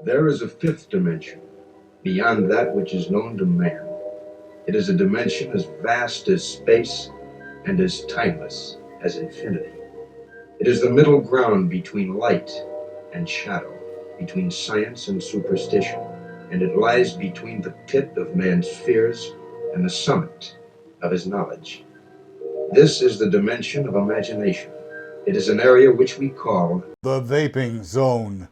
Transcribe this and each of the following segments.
There is a fifth dimension, beyond that which is known to man. It is a dimension as vast as space and as timeless as infinity. It is the middle ground between light and shadow, between science and superstition, and it lies between the pit of man's fears and the summit of his knowledge. This is the dimension of imagination. It is an area which we call the vaping zone.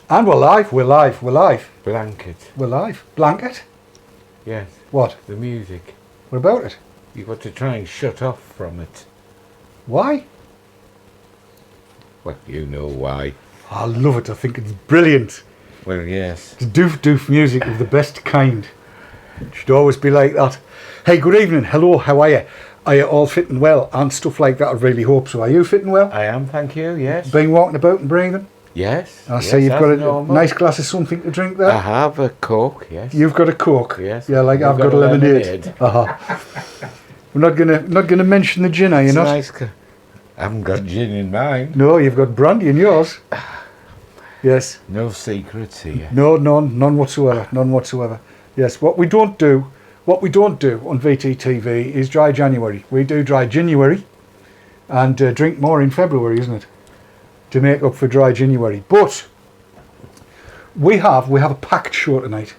And we're live. Blanket. We're live. Blanket? Yes. What? The music. What about it? You've got to try and shut off from it. Why? Well, you know why. I love it. I think it's brilliant. Well, yes. It's doof music of the best kind. It should always be like that. Hey, good evening. Hello, how are you? Are you all fitting well? And stuff like that, I really hope so. Are you fitting well? I am, thank you, yes. Been walking about and breathing? Yes. I see you've got a nice glass of something to drink there. I have a Coke, yes. You've got a Coke? Yes. Yeah, like I've got a lemonade. We're not gonna mention the gin, are you it's not? Nice. I haven't got gin in mine. No, you've got brandy in yours. Yes. No secrets here. No, none whatsoever. Yes, what we don't do on VTTV is dry January. We do dry January and drink more in February, isn't it? To make up for dry January. But we have a packed show tonight.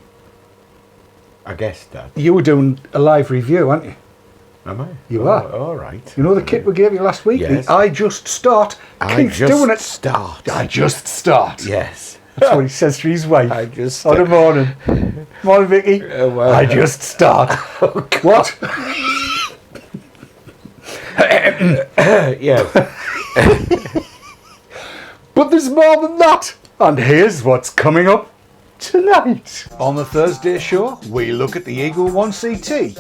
I guessed that. You were doing a live review, aren't you? Am I? You are. All right. You know the kit we gave you last week? Yes. I just start. Keeps doing it. I just start. Yes. That's what he says to his wife. I just start. On the morning. Morning, Vicky. Well, I just start. Oh, what? Yes. But there's more than that. And here's what's coming up tonight. On the Thursday show, we look at the Eagle 1 CT.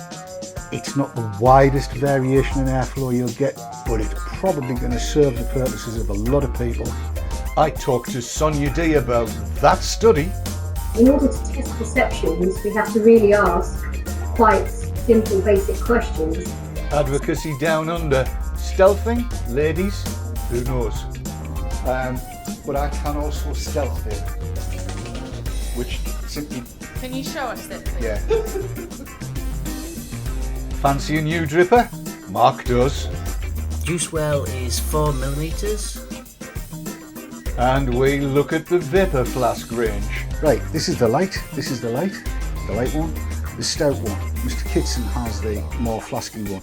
It's not the widest variation in airflow you'll get, but it's probably going to serve the purposes of a lot of people. I talked to Sonia D about that study. In order to test perceptions, we have to really ask quite simple, basic questions. Advocacy down under. Stealthing, ladies, who knows? But I can also stealth it, which simply... Can you show us that, please? Yeah. Fancy a new dripper? Mark does. Juice well is 4mm. And we look at the vapor flask range. Right, this is the light one, the stout one. Mr. Kitson has the more flasky one.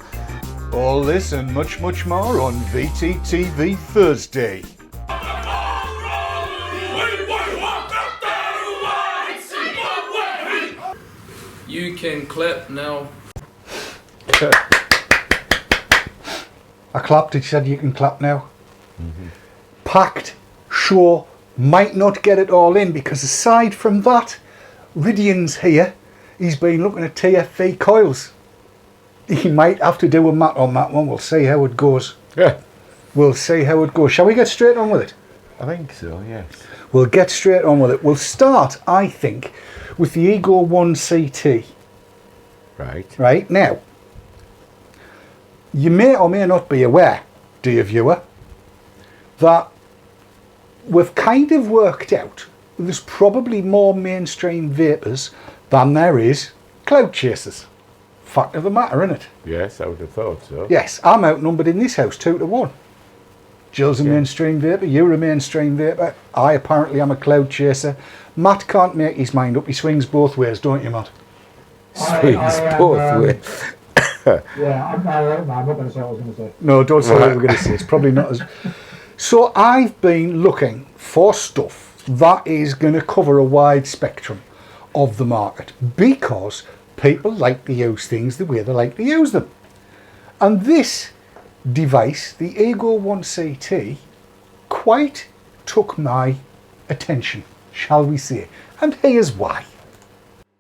All this and much more on VTTV Thursday. You can clap now. I clapped, it said you can clap now. Mm-hmm. Packed show, might not get it all in because aside from that, Ridian's here. He's been looking at TFV coils. He might have to do a mat on that one. We'll see how it goes. Yeah. We'll see how it goes. Shall we get straight on with it? I think so, yes. We'll get straight on with it. We'll start, I think, with the Eagle 1 CT. Right. Now, you may or may not be aware, dear viewer, that we've kind of worked out there's probably more mainstream vapors than there is cloud chasers. Fact of the matter, isn't it? Yes, I would have thought so. Yes, I'm outnumbered in this house 2-1. Jill's a mainstream vapor, you're a mainstream vapor, I apparently am a cloud chaser. Matt can't make his mind up, he swings both ways, don't you, Matt? Swings both ways. Yeah, I'm not going to say what I was going to say. No, don't say what we're going to say, it's probably not as... So I've been looking for stuff that is going to cover a wide spectrum of the market because people like to use things the way they like to use them. And this device, the Ego 1CT, quite took my attention, shall we say, and here's why.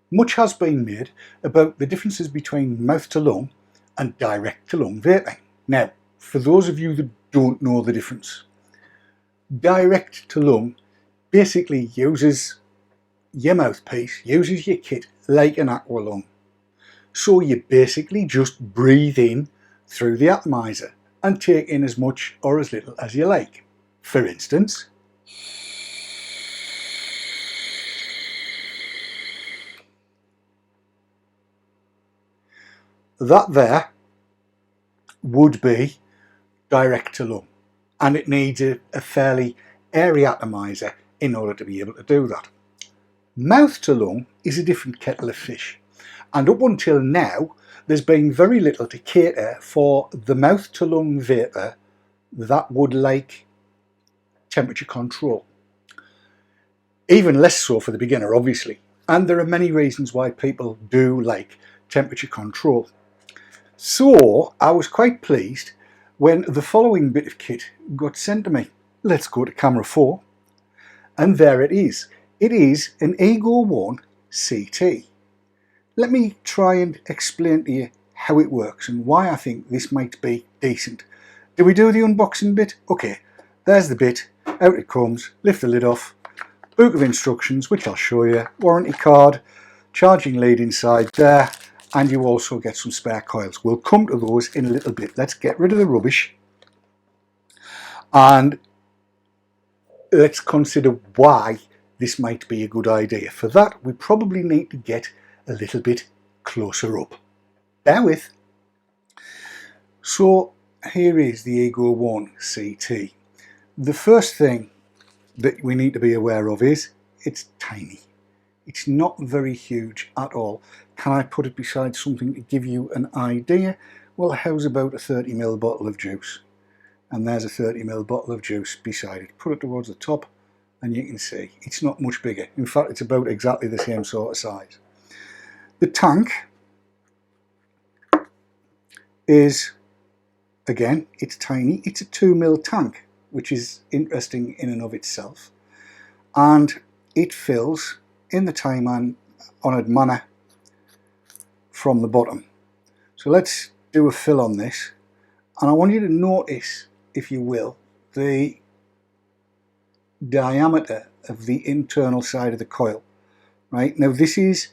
Much has been made about the differences between mouth to lung and direct to lung vaping. Now, for those of you that don't know the difference, direct to lung basically uses your mouthpiece, uses your kit like an aqua lung. So you basically just breathe in through the atomizer and take in as much or as little as you like. For instance, that there would be direct to lung, and it needs a fairly airy atomizer in order to be able to do that. Mouth to lung is a different kettle of fish, and up until now there's been very little to cater for the mouth to lung vapor that would like temperature control. Even less so for the beginner, obviously, and there are many reasons why people do like temperature control. So I was quite pleased when the following bit of kit got sent to me. Let's go to camera 4, and there it is. It is an Ego 1 CT. Let me try and explain to you how it works and why I think this might be decent. Do we do the unboxing bit? Okay, there's the bit, out it comes, lift the lid off, book of instructions, which I'll show you, warranty card, charging lead inside there, and you also get some spare coils. We'll come to those in a little bit. Let's get rid of the rubbish and let's consider why this might be a good idea. For that, we probably need to get a little bit closer up. Bear with. So here is the Ego 1 CT. The first thing that we need to be aware of is it's tiny. It's not very huge at all. Can I put it beside something to give you an idea? Well, how's about a 30ml bottle of juice? And there's a 30ml bottle of juice beside it. Put it towards the top and you can see it's not much bigger. In fact, it's about exactly the same sort of size. The tank is, again, it's tiny. It's a 2ml tank, which is interesting in and of itself. And it fills in the time-honored manner from the bottom. So let's do a fill on this. And I want you to notice, if you will, the diameter of the internal side of the coil. Right, now this is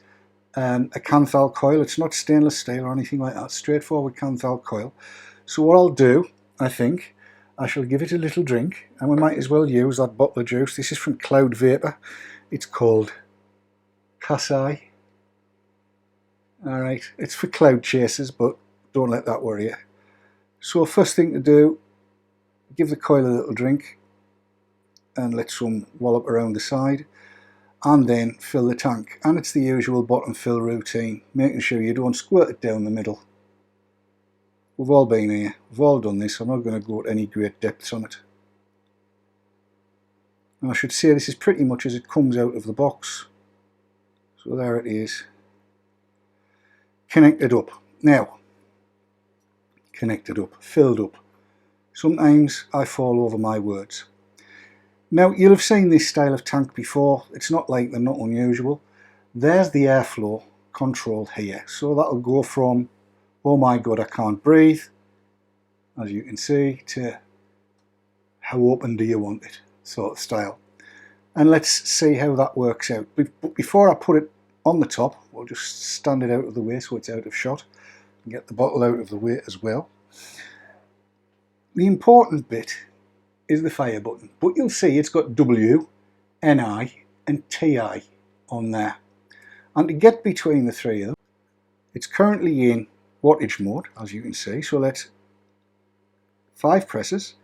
a Kanthal coil. It's not stainless steel or anything like that. Straightforward Kanthal coil. So what I'll do, I think, I shall give it a little drink, and we might as well use that bottle of juice. This is from Cloud Vapor. It's called Kasai. Alright, it's for cloud chasers, but don't let that worry you. So first thing to do, give the coil a little drink and let some wallop around the side, and then fill the tank. And it's the usual bottom fill routine, making sure you don't squirt it down the middle. We've all been here, we've all done this. I'm not going to go to any great depths on it. And I should say this is pretty much as it comes out of the box. So there it is, connected up. Now, connected up, filled up. Sometimes I fall over my words. Now, you'll have seen this style of tank before. It's not like they're not unusual. There's the airflow control here. So that'll go from, oh my god, I can't breathe, as you can see, to how open do you want it, sort of style. And let's see how that works out. But before I put it on the top, we'll just stand it out of the way so it's out of shot and get the bottle out of the way as well. The important bit is the fire button, but you'll see it's got W, NI and TI on there. And to get between the three of them, it's currently in wattage mode, as you can see. So let's 5 presses,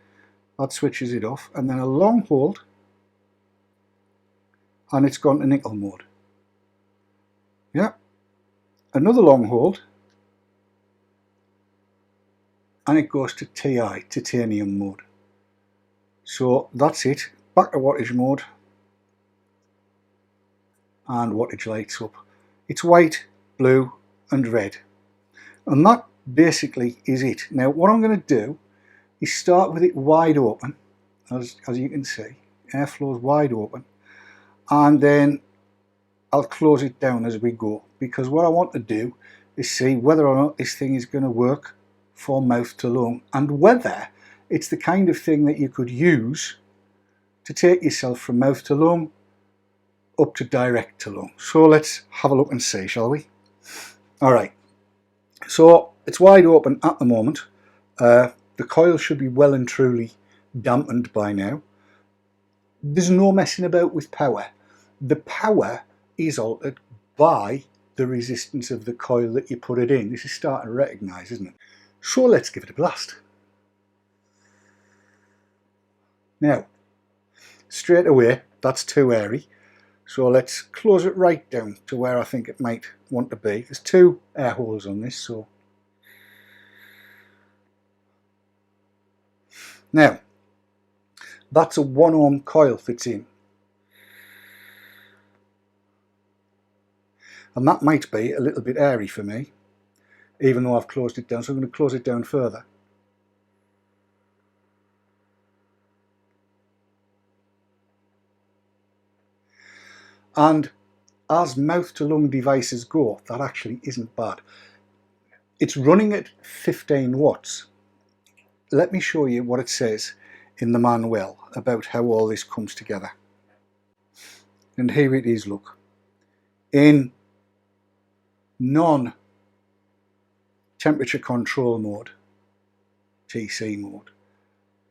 that switches it off, and then a long hold and it's gone to nickel mode. Yeah, another long hold and it goes to TI, titanium mode. So that's it, back to wattage mode, and wattage lights up. It's white, blue and red, and that basically is it. Now what I'm going to do is start with it wide open, as you can see, airflow is wide open, and then I'll close it down as we go, because what I want to do is see whether or not this thing is going to work for mouth to lung, and whether it's the kind of thing that you could use to take yourself from mouth to lung up to direct to lung. So let's have a look and see, shall we? Alright, so it's wide open at the moment. The coil should be well and truly dampened by now. There's no messing about with power. The power is altered by the resistance of the coil that you put it in. This is starting to recognise, isn't it? So let's give it a blast. Now, straight away, that's too airy. So let's close it right down to where I think it might want to be. There's 2 air holes on this, so. Now, that's a 1 ohm coil fits in. And that might be a little bit airy for me, even though I've closed it down. So I'm going to close it down further. And as mouth to lung devices go, that actually isn't bad. It's running at 15 watts. Let me show you what it says in the manual about how all this comes together. And here it is, look. In non-temperature control mode, TC mode,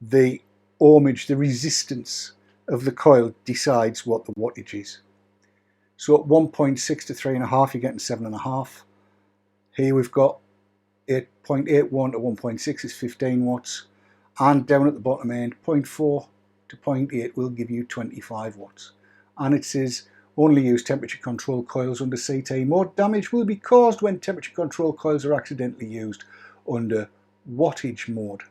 the ohmage, the resistance of the coil decides what the wattage is. So at 1.6 to 3.5 you're getting 7.5. Here we've got 8.81 to 1.6 is 15 watts, and down at the bottom end 0.4 to 0.8 will give you 25 watts. And it says only use temperature control coils under CT mode. Damage will be caused when temperature control coils are accidentally used under wattage mode.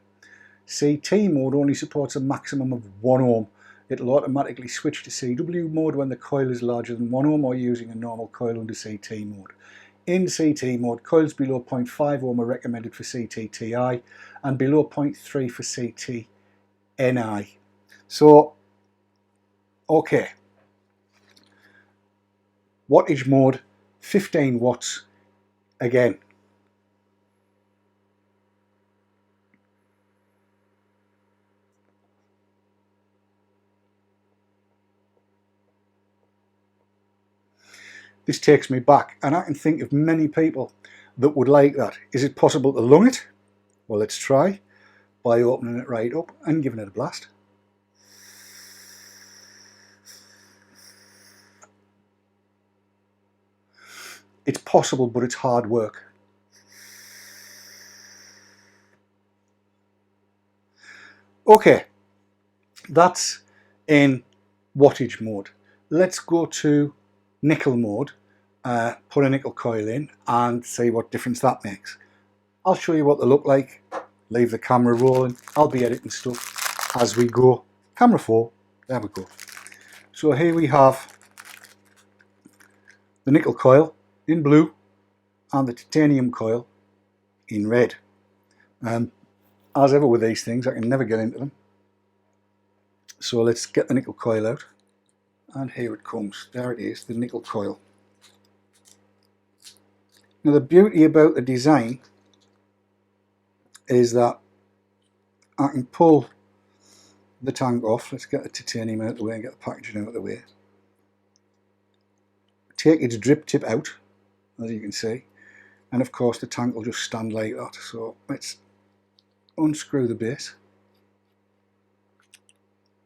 CT mode only supports a maximum of 1 ohm. It'll automatically switch to CW mode when the coil is larger than 1 ohm or using a normal coil under CT mode. In CT mode, coils below 0.5 ohm are recommended for CTTI and below 0.3 for CTNI. So, okay. Wattage mode, 15 watts again. This takes me back, and I can think of many people that would like that. Is it possible to lung it? Well, let's try by opening it right up and giving it a blast. It's possible, but it's hard work. Okay, that's in wattage mode. Let's go to nickel mode, put a nickel coil in and see what difference that makes. I'll show you what they look like, leave the camera rolling, I'll be editing stuff as we go. Camera 4, there we go. So here we have the nickel coil in blue and the titanium coil in red. As ever with these things, I can never get into them. So let's get the nickel coil out. And here it comes. There it is, the nickel coil. Now the beauty about the design is that I can pull the tank off. Let's get the titanium out of the way and get the packaging out of the way. Take its drip tip out, as you can see, and of course the tank will just stand like that. So let's unscrew the base,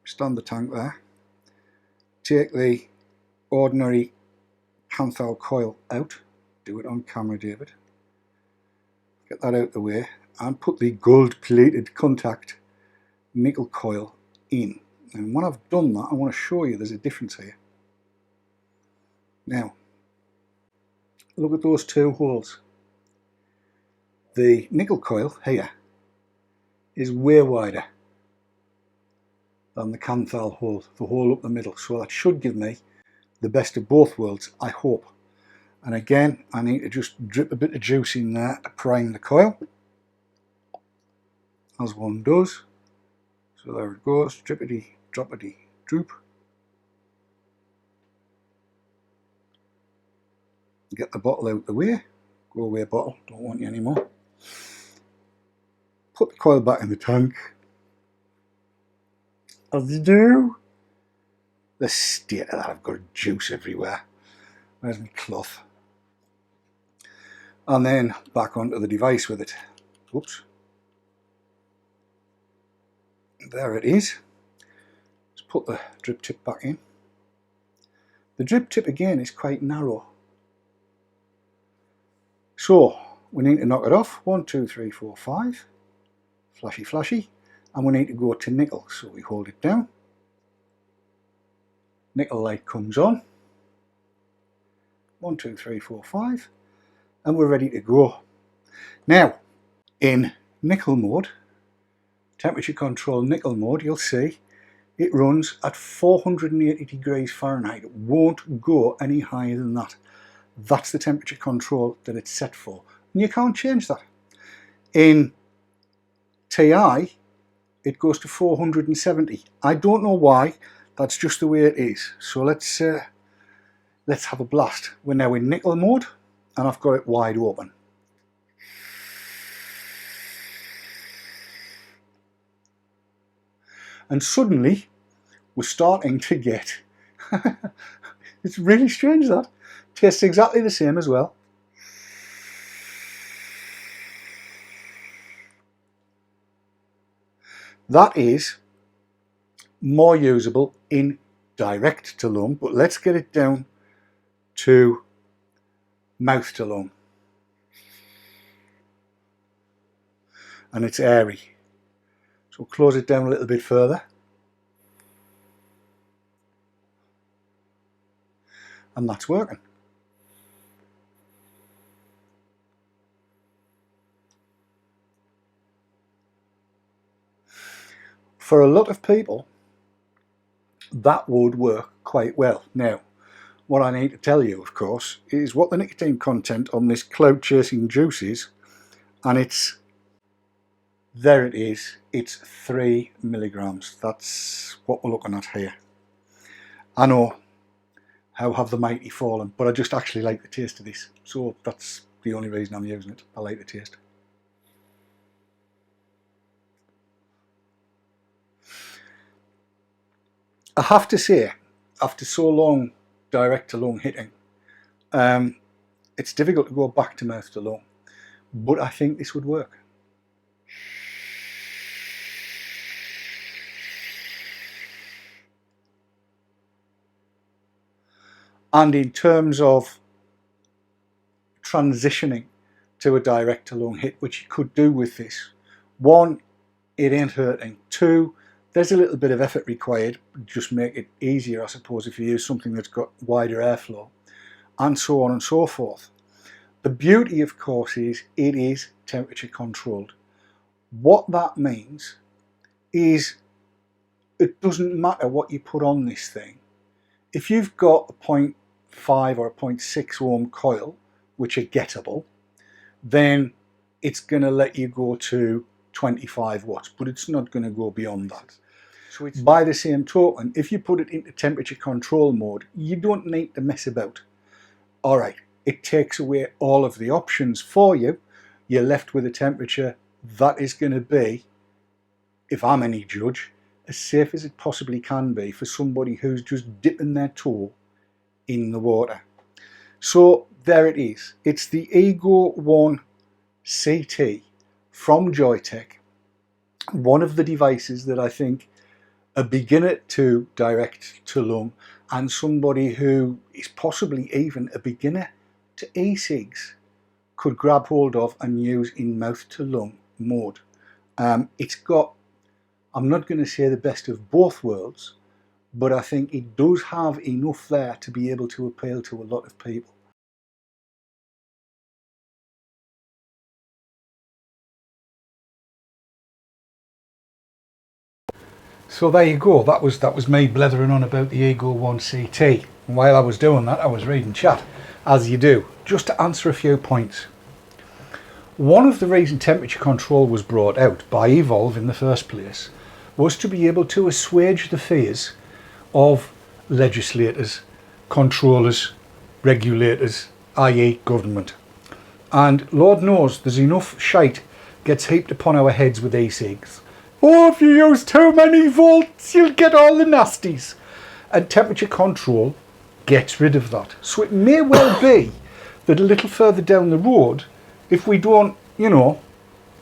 stand the tank there, take the ordinary Canthal coil out, do it on camera David, get that out of the way, and put the gold plated contact nickel coil in. And when I've done that, I want to show you there's a difference here. Now, look at those 2 holes. The nickel coil here is way wider than the Canthal hole, the hole up the middle, so that should give me the best of both worlds, I hope. And again, I need to just drip a bit of juice in there to prime the coil, as one does. So there it goes, drippity, droppity, droop. Get the bottle out the way. Go away bottle, don't want you anymore. Put the coil back in the tank. As you do. The state of that, I've got juice everywhere. Where's my cloth? And then back onto the device with it. Whoops. There it is. Let's put the drip tip back in. The drip tip again is quite narrow. So we need to knock it off. 1, 2, 3, 4, 5. Flashy, flashy. And we need to go to nickel. So we hold it down. Nickel light comes on. 1, 2, 3, 4, 5. And we're ready to go. Now, in nickel mode, temperature control nickel mode, you'll see it runs at 480 degrees Fahrenheit. It won't go any higher than that. That's the temperature control that it's set for. And you can't change that. In TI, it goes to 470. I don't know why. That's just the way it is. So let's have a blast. We're now in nickel mode, and I've got it wide open. And suddenly, we're starting to get, it's really strange that, tastes exactly the same as well. That is more usable in direct to lung, but let's get it down to mouth to lung. And it's airy. So close it down a little bit further. And that's working. For a lot of people, that would work quite well. Now, what I need to tell you, of course, is what the nicotine content on this cloud chasing juice is, and there it is, it's 3 milligrams. That's what we're looking at here. I know, how have the mighty fallen, but I just actually like the taste of this, so that's the only reason I'm using it. I like the taste. I have to say, after so long direct to lung hitting, it's difficult to go back to mouth to lung, but I think this would work. And in terms of transitioning to a direct to lung hit, which you could do with this, 1, it ain't hurting. 2, there's a little bit of effort required, just make it easier, I suppose, if you use something that's got wider airflow, and so on and so forth. The beauty, of course, is it is temperature controlled. What that means is it doesn't matter what you put on this thing. If you've got a 0.5 or a 0.6 ohm coil, which are gettable, then it's going to let you go to 25 watts, but it's not going to go beyond that. So it's by the same token, if you put it into temperature control mode, you don't need to mess about. Alright, it takes away all of the options for you. You're left with a temperature that is going to be, if I'm any judge, as safe as it possibly can be for somebody who's just dipping their toe in the water. So there it is. It's the Ego 1 CT from Joytech. One of the devices that I think a beginner to direct to lung and somebody who is possibly even a beginner to e-cigs could grab hold of and use in mouth to lung mode. It's got, I'm not going to say the best of both worlds, but I think it does have enough there to be able to appeal to a lot of people. So there you go, that was me blethering on about the Ego 1 CT. And while I was doing that, I was reading chat, as you do, just to answer a few points. One of the reasons temperature control was brought out by Evolve in the first place was to be able to assuage the fears of legislators, controllers, regulators, i.e. government. And Lord knows there's enough shite gets heaped upon our heads with e-cigs. Oh, if you use too many volts, you'll get all the nasties. And temperature control gets rid of that. So it may well be that a little further down the road, if we don't,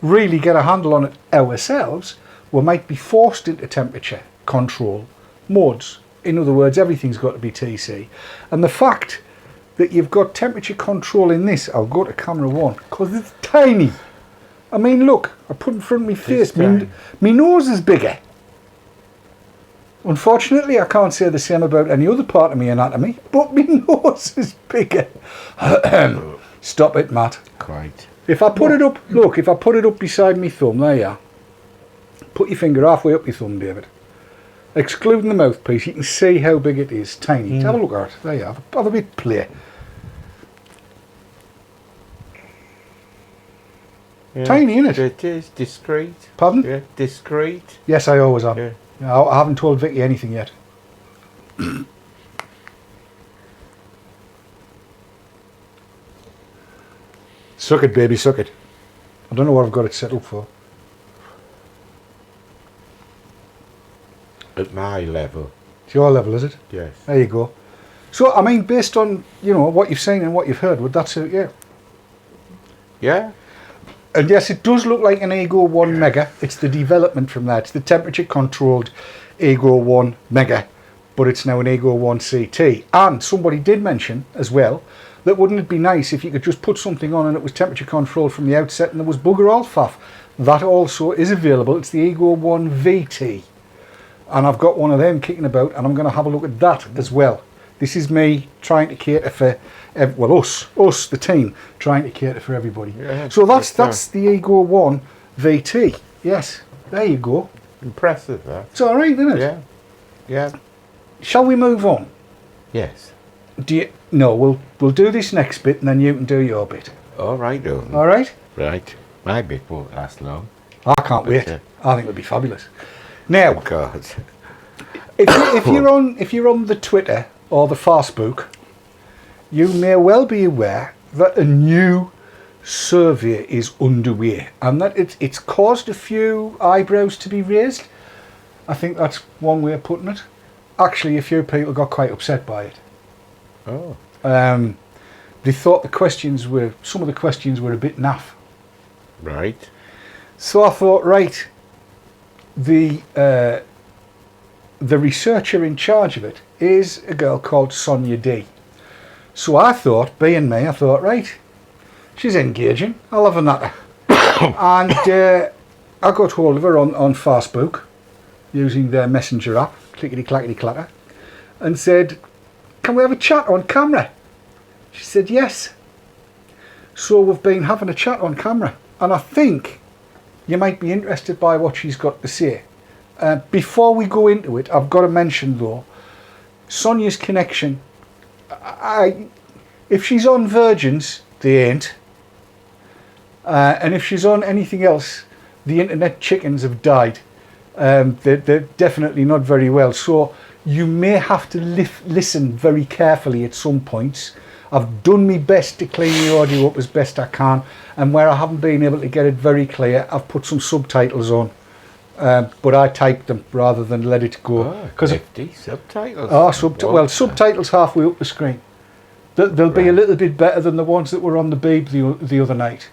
really get a handle on it ourselves, we might be forced into temperature control modes. In other words, everything's got to be TC. And the fact that you've got temperature control in this, I'll go to camera 1, because it's tiny. I mean, look, I put in front of my face, my nose is bigger. Unfortunately, I can't say the same about any other part of my anatomy, but my nose is bigger. Stop it, Matt. Quite. If I put it up, look, if I put it up beside my thumb, there you are. Put your finger halfway up your thumb, David. Excluding the mouthpiece, you can see how big it is. Tiny. Have a look at it. There you are. Have a bit of play. Yeah. Tiny, isn't it? It is. Discreet. Pardon? Yeah, discreet. Yes, I always am. Yeah. I haven't told Vicky anything yet. Suck it, baby, suck it. I don't know what I've got it set up for. At my level. It's your level, is it? Yes. There you go. So, I mean, based on, what you've seen and what you've heard, would that suit you? Yeah. And yes, it does look like an Ego 1 Mega. It's the development from that. It's the temperature controlled Ego 1 Mega, but it's now an Ego 1 CT. And somebody did mention as well that wouldn't it be nice if you could just put something on and it was temperature controlled from the outset and there was bugger all faff. That also is available. It's the Ego 1 VT. And I've got one of them kicking about and I'm going to have a look at that as well. This is me trying to cater for, us, the team, trying to cater for everybody. Yeah, so that's the Ego 1 VT. Yes, there you go. Impressive, that. It's all right, isn't it? Yeah. Yeah. Shall we move on? Yes. No, we'll do this next bit and then you can do your bit. All right, All right? Right. My bit won't last long. I can't wait. I think it'll be fabulous. Now, God. if you're on the Twitter or the Facebook, you may well be aware that a new survey is underway and that it's caused a few eyebrows to be raised. I think that's one way of putting it. Actually, a few people got quite upset by it. Oh. They thought some of the questions were a bit naff. Right. So I thought, right, the researcher in charge of it is a girl called Sonia D. So I thought, right, she's engaging. I'll have a natter. And I got hold of her on Facebook using their messenger app, clickety clackety clatter, and said, can we have a chat on camera? She said yes. So we've been having a chat on camera, and I think you might be interested by what she's got to say. Before we go into it, I've got to mention though, Sonia's connection, if she's on Virgins, they ain't. And if she's on anything else, the internet chickens have died. They're definitely not very well. So you may have to listen very carefully at some points. I've done my best to clean the audio up as best I can. And where I haven't been able to get it very clear, I've put some subtitles on. But I typed them rather than let it go. Oh, 50 subtitles. Well, subtitles halfway up the screen. They'll be a little bit better than the ones that were on the Beeb the other night,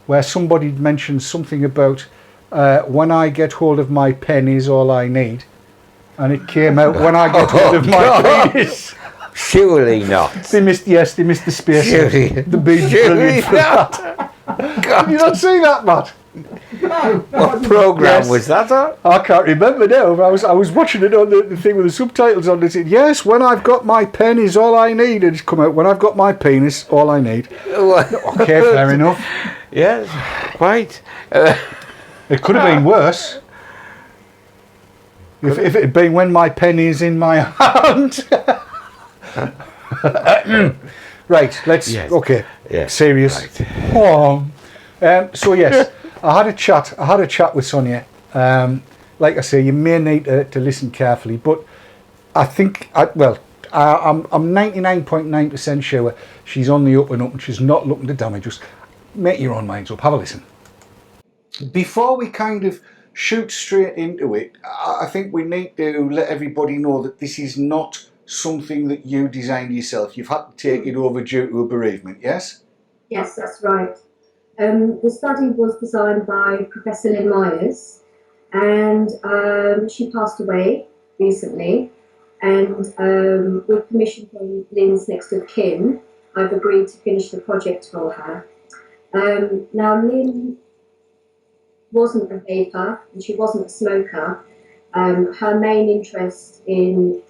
where somebody mentioned something about when I get hold of my pen is all I need, and it came out when I get hold of my penis. Surely not. They missed the space. Surely. The Beeb brilliant for that. Did you not see that, Matt? What programme was that on? I can't remember now. I was watching it on the thing with the subtitles on. It said, yes, when I've got my pen is all I need. And it's come out, when I've got my penis, all I need. Okay, fair enough. Yes, quite. It could have been worse. If it had been when my pen is in my hand. Right, let's, Yes. okay, Yeah, serious. right. So yes, I had a chat with Sonia. Like I say, you may need to listen carefully, but I think, I'm 99.9% sure she's on the up and up and she's not looking to damage us. Make your own minds up, have a listen. Before we kind of shoot straight into it, I think we need to let everybody know that this is not something that you designed yourself. You've had to take it over due to a bereavement, yes? Yes, that's right. The study was designed by Professor Lynn Myers, and she passed away recently. And with permission from Lynn's next of kin, I've agreed to finish the project for her. Now, Lynn wasn't a vapor and she wasn't a smoker. Her main interest in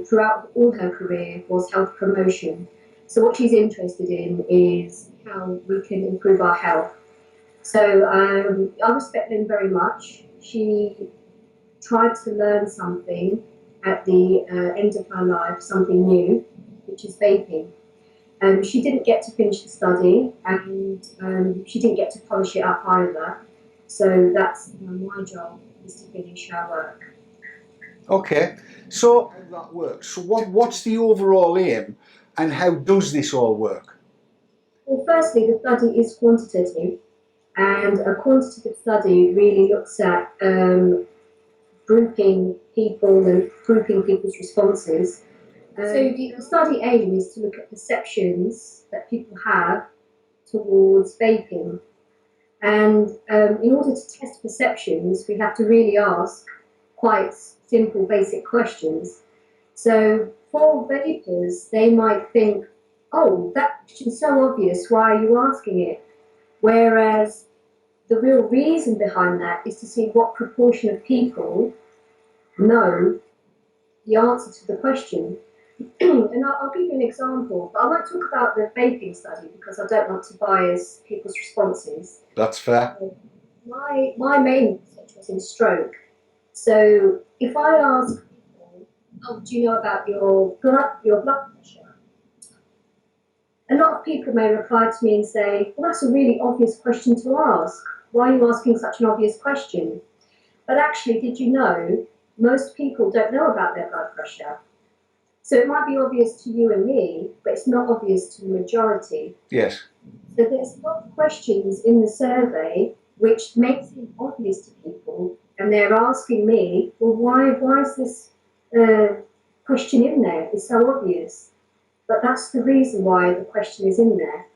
throughout all her career was health promotion. So what she's interested in is how we can improve our health. So I respect Lynn very much. She tried to learn something at the end of her life, something new, which is vaping. She didn't get to finish the study, and she didn't get to polish it up either. So that's my job, is to finish her work. Okay, so how that works. So what's the overall aim and how does this all work? Well, firstly, the study is quantitative, and a quantitative study really looks at grouping people and grouping people's responses. So the study aim is to look at perceptions that people have towards vaping. And in order to test perceptions, we have to really ask quite simple, basic questions. So for vapers, they might think, oh, that question's so obvious, why are you asking it? Whereas the real reason behind that is to see what proportion of people know the answer to the question. And I'll give you an example, but I won't talk about the vaping study because I don't want to bias people's responses. That's fair. My main research was in stroke. So if I ask people, oh, do you know about your blood pressure? A lot of people may reply to me and say, well, that's a really obvious question to ask. Why are you asking such an obvious question? But actually, did you know, most people don't know about their blood pressure. So it might be obvious to you and me, but it's not obvious to the majority. Yes. So there's a lot of questions in the survey which makes it obvious to people, and they're asking me, well, why is this question in there? It's so obvious. But that's the reason why the question is in there.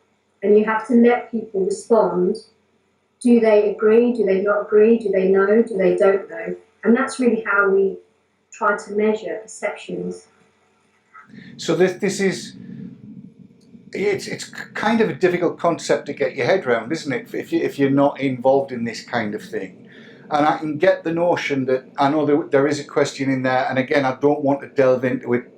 And you have to let people respond. Do they agree? Do they not agree? Do they know? Do they don't know? And that's really how we try to measure perceptions. So this is, it's kind of a difficult concept to get your head around, isn't it? If you're not involved in this kind of thing. And I can get the notion that, I know there is a question in there, and again, I don't want to delve into it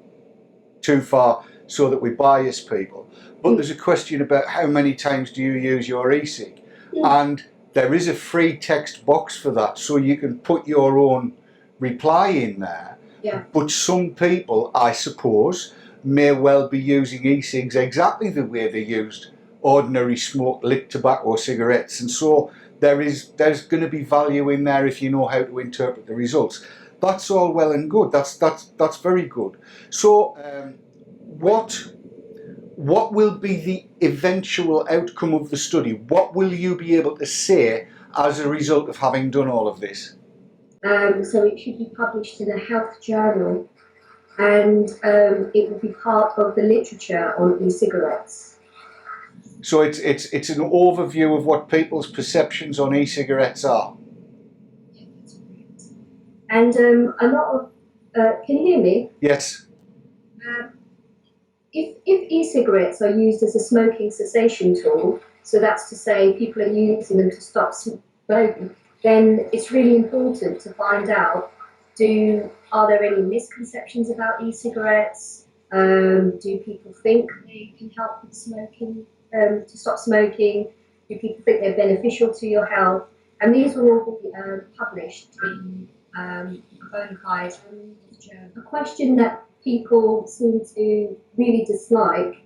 too far so that we bias people. But there's a question about how many times do you use your e-cig? And there is a free text box for that, so you can put your own reply in there. Yeah. But some people, I suppose, may well be using e-cigs exactly the way they used ordinary smoked lit tobacco cigarettes, and so there's going to be value in there if you know how to interpret the results. That's all well and good. That's very good. So, what will be the eventual outcome of the study? What will you be able to say as a result of having done all of this? So it should be published in a health journal, and it will be part of the literature on e-cigarettes. So it's an overview of what people's perceptions on e-cigarettes are. And a lot of, can you hear me? Yes. If e-cigarettes are used as a smoking cessation tool, so that's to say people are using them to stop smoking, then it's really important to find out, are there any misconceptions about e-cigarettes? Do people think they can help with smoking, to stop smoking? Do people think they're beneficial to your health? And these will all be published in a bona fide journal. A question that people seem to really dislike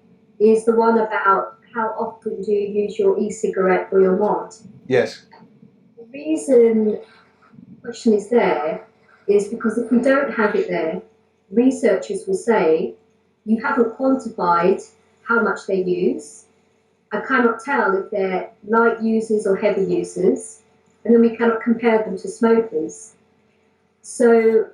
is the one about how often do you use your e-cigarette or your mod. Yes. The reason the question is there is because if we don't have it there, researchers will say, you haven't quantified how much they use. I cannot tell if they're light users or heavy users, and then we cannot compare them to smokers. So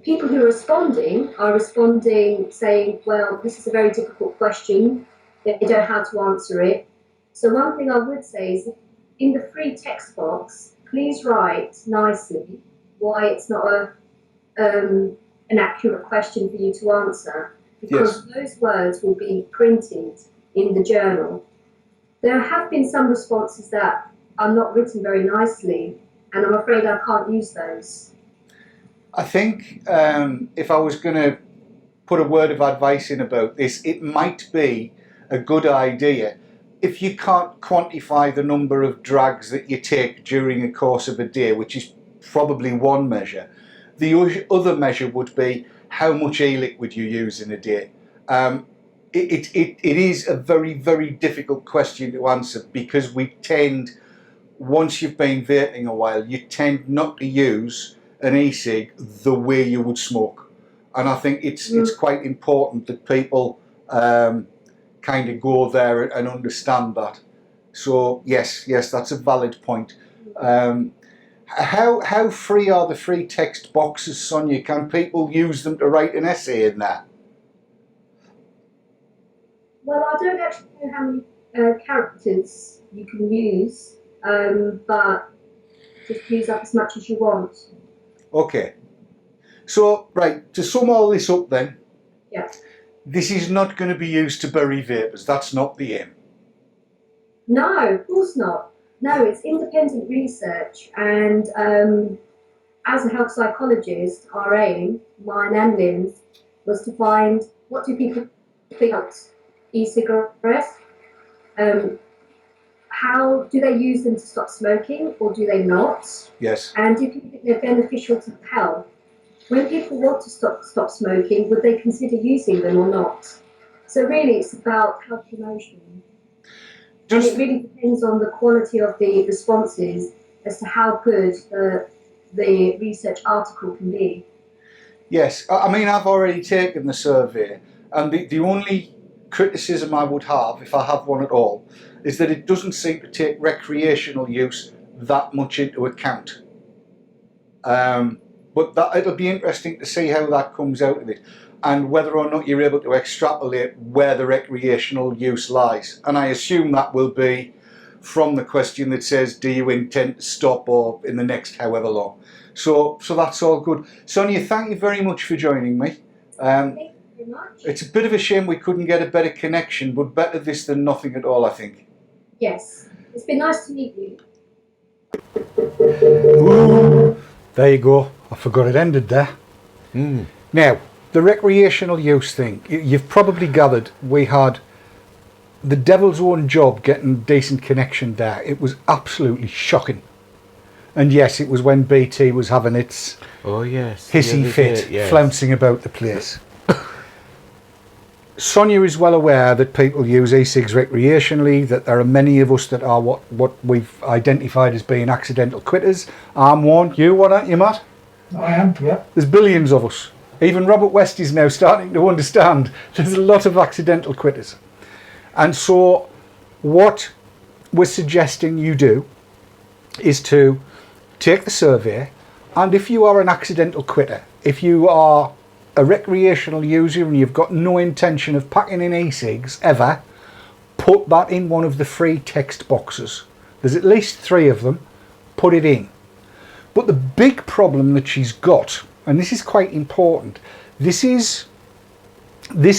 people who are responding saying, well, this is a very difficult question, they don't know how to answer it. So one thing I would say is, in the free text box, please write nicely why it's not an accurate question for you to answer, because those words will be printed in the journal. There have been some responses that are not written very nicely, and I'm afraid I can't use those. I think if I was going to put a word of advice in about this, it might be a good idea, if you can't quantify the number of drags that you take during the course of a day, which is probably one measure, the other measure would be how much e-liquid you use in a day. It is a very, very difficult question to answer, because we tend, once you've been vaping a while, you tend not to use an e-cig the way you would smoke. And I think it's quite important that people kind of go there and understand that. So yes, that's a valid point. How free are the free text boxes, Sonia? Can people use them to write an essay in there? Well, I don't actually know how many characters you can use, but just use up as much as you want. Okay. So, right, to sum all this up then, Yeah. this is not going to be used to bury vapors. That's not the aim. No, of course not. No, it's independent research, and as a health psychologist, our aim, mine and Lynn's, was to find, what do people think about e-cigarettes? How do they use them to stop smoking, or do they not? Yes. And do you think they're beneficial to health? When people want to stop smoking, would they consider using them or not? So really, it's about health promotion. And it really depends on the quality of the responses as to how good the research article can be. Yes, I mean, I've already taken the survey, and the only criticism I would have, if I have one at all, is that it doesn't seem to take recreational use that much into account. But it'll be interesting to see how that comes out of it, and whether or not you're able to extrapolate where the recreational use lies. And I assume that will be from the question that says, do you intend to stop, or in the next however long. So that's all good. Sonia, thank you very much for joining me. Thank you very much. It's a bit of a shame we couldn't get a better connection, but better this than nothing at all, I think. Yes, it's been nice to meet you. Ooh, there you go. I forgot it ended there. Now, the recreational use thing, you've probably gathered we had the devil's own job getting decent connection there. It was absolutely shocking. And yes, it was when BT was having its hissy fit, flouncing about the place. Sonia is well aware that people use e-cigs recreationally, that there are many of us that are what we've identified as being accidental quitters. I'm one. You, aren't you, Matt? I am, yeah. There's billions of us. Even Robert West is now starting to understand there's a lot of accidental quitters. And so what we're suggesting you do is to take the survey, and if you are an accidental quitter, if you are a recreational user and you've got no intention of packing in e-cigs ever, put that in one of the free text boxes. There's at least 3 of them. Put it in. But the big problem that she's got, and this is quite important, this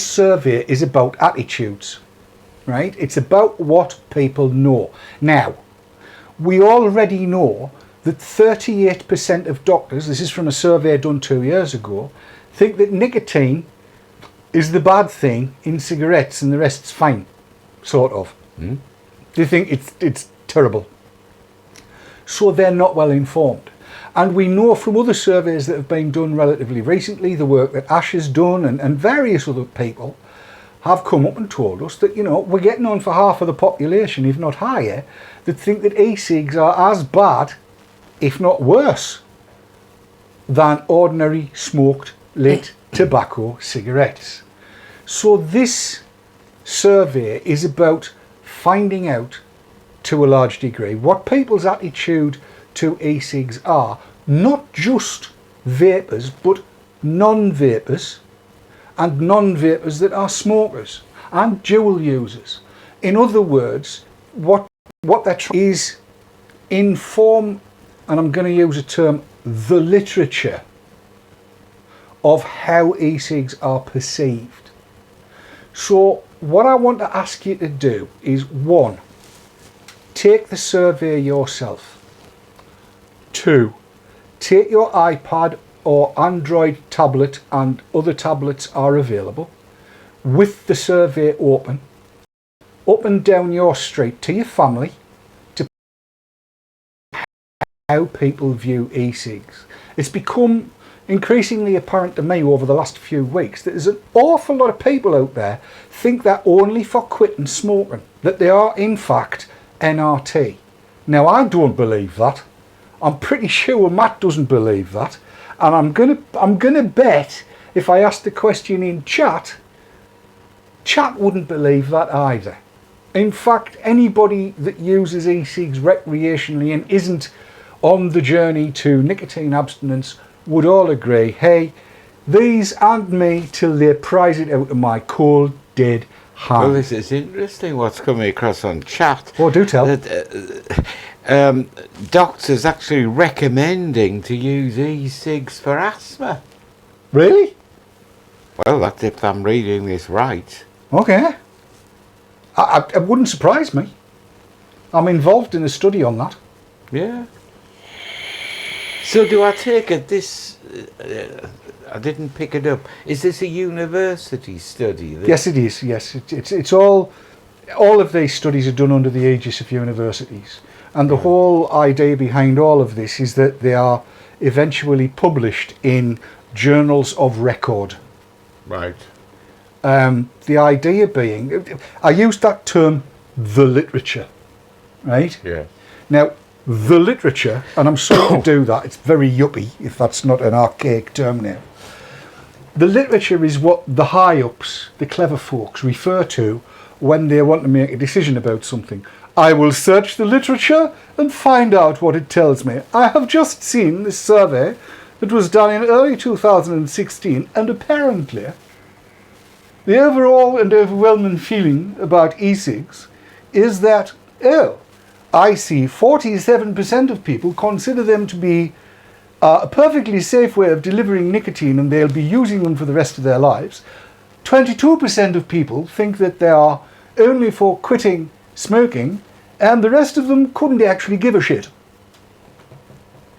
survey is about attitudes, right? It's about what people know. Now, we already know that 38% of doctors, this is from a survey done 2 years ago, think that nicotine is the bad thing in cigarettes and the rest's fine, sort of. They think it's terrible. So they're not well informed. And we know from other surveys that have been done relatively recently, the work that Ash has done and various other people have come up and told us that, you know, we're getting on for half of the population, if not higher, that think that e-cigs are as bad, if not worse, than ordinary smoked lit tobacco cigarettes. So this survey is about finding out, to a large degree, what people's attitude to e-cigs are, not just vapers, but non-vapers, and non-vapers that are smokers and dual users. In other words, what they're trying is inform, and I'm going to use a term, the literature of how e-cigs are perceived. So what I want to ask you to do is, 1, take the survey yourself. 2, take your iPad or Android tablet, and other tablets are available, with the survey open, up and down your street to your family, to how people view e-cigs. It's become increasingly apparent to me over the last few weeks that there's an awful lot of people out there think they're only for quitting smoking, that they are in fact NRT. Now, I don't believe that. I'm pretty sure Matt doesn't believe that, and I'm gonna bet if I asked the question in chat wouldn't believe that either. In fact, anybody that uses e-cigs recreationally and isn't on the journey to nicotine abstinence would all agree, hey, these aren't me till they prise it out of my cold, dead hand. Well, this is interesting what's coming across on chat. Oh, do tell. Doctors actually recommending to use e-cigs for asthma. Really? Well, that's if I'm reading this right. Okay. It wouldn't surprise me. I'm involved in a study on that. Yeah. So do I take it this... I didn't pick it up. Is this a university study? Yes, it is. Yes, it's all of these studies are done under the aegis of universities, and the whole idea behind all of this is that they are eventually published in journals of record. Right. The idea being, I used that term, the literature, right? Yeah. Now, the literature, and I'm sorry to do that, it's very yuppie if that's not an archaic term now. The literature is what the high-ups, the clever folks, refer to when they want to make a decision about something. I will search the literature and find out what it tells me. I have just seen this survey that was done in early 2016, and apparently the overall and overwhelming feeling about e-cigs is that, oh, I see 47% of people consider them to be a perfectly safe way of delivering nicotine, and they'll be using them for the rest of their lives. 22% of people think that they are only for quitting smoking, and the rest of them couldn't actually give a shit.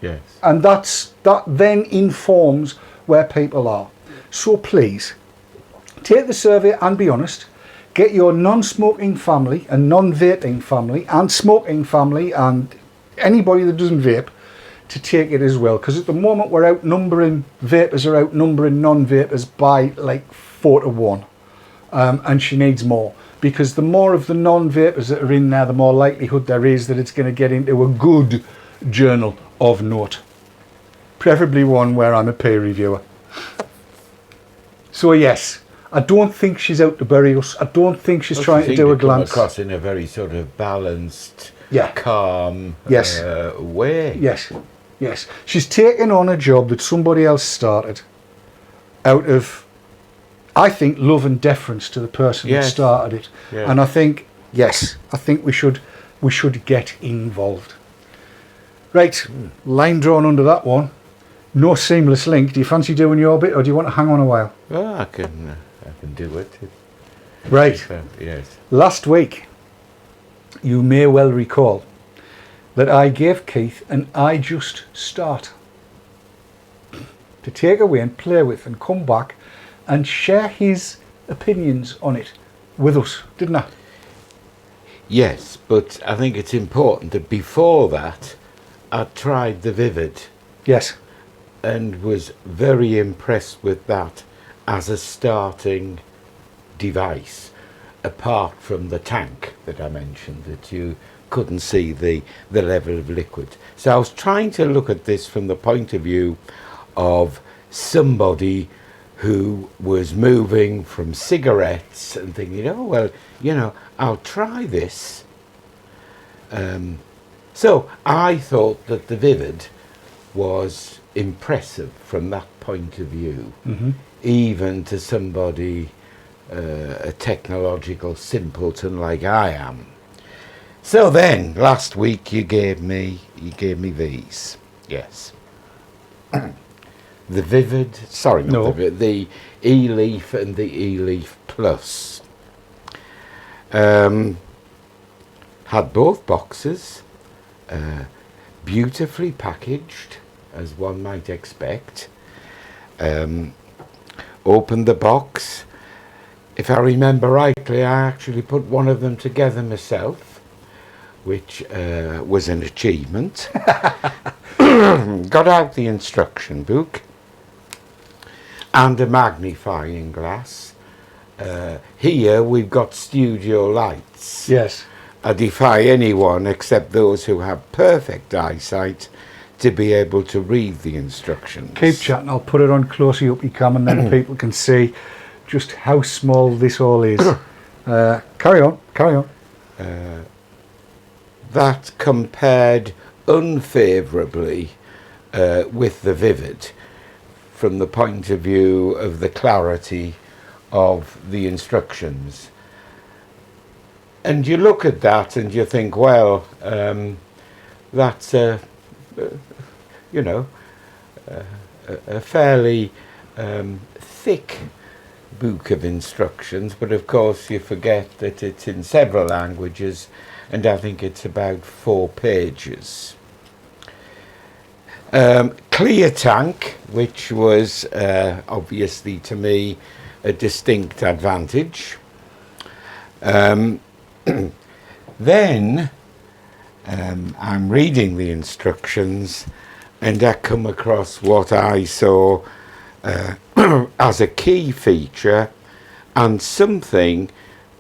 Yes. And that then informs where people are. So please, take the survey and be honest. Get your non-smoking family and non-vaping family and smoking family and anybody that doesn't vape to take it as well. Because at the moment we're outnumbering, vapers are outnumbering non-vapers by like 4-1. And she needs more. Because the more of the non-vapers that are in there, the more likelihood there is that it's going to get into a good journal of note. Preferably one where I'm a peer reviewer. So yes, I don't think she's out to bury us. I don't think she's trying to do a glance. Across in a very sort of balanced, Yeah. calm Yes. way. Yes, yes. She's taken on a job that somebody else started out of, I think, love and deference to the person that Yes. started it. Yeah. And I think, yes, I think we should get involved. Right, line drawn under that one. No seamless link. Do you fancy doing your bit, or do you want to hang on a while? Well, I can do it. Right. Yes. Last week, you may well recall that I gave Keith an I Just Start to take away and play with and come back and share his opinions on it with us, didn't I? Yes, but I think it's important that before that, I tried the Vivid Yes. and was very impressed with that as a starting device, apart from the tank that I mentioned, that you couldn't see the level of liquid. So I was trying to look at this from the point of view of somebody who was moving from cigarettes and thinking, oh, well, you know, I'll try this. So I thought that the Vivid was impressive from that point of view, even to somebody, a technological simpleton like I am. So then, last week you gave me these, yes. The Vivid, sorry, not the Vivid, the Eleaf and the Eleaf Plus. Had both boxes, beautifully packaged, as one might expect. Opened the box. If I remember rightly, I actually put one of them together myself, which was an achievement. Got out the instruction book and a magnifying glass. Here we've got studio lights. Yes. I defy anyone except those who have perfect eyesight to be able to read the instructions. Keep chatting, I'll put it on closely up you come and then people can see just how small this all is. Carry on. That compared unfavourably with the Vivid from the point of view of the clarity of the instructions. And you look at that and you think, well, that's a fairly thick book of instructions, but of course you forget that it's in several languages, and I think it's about 4 pages. Clear tank, which was obviously to me a distinct advantage. Then I'm reading the instructions and I come across what I saw as a key feature and something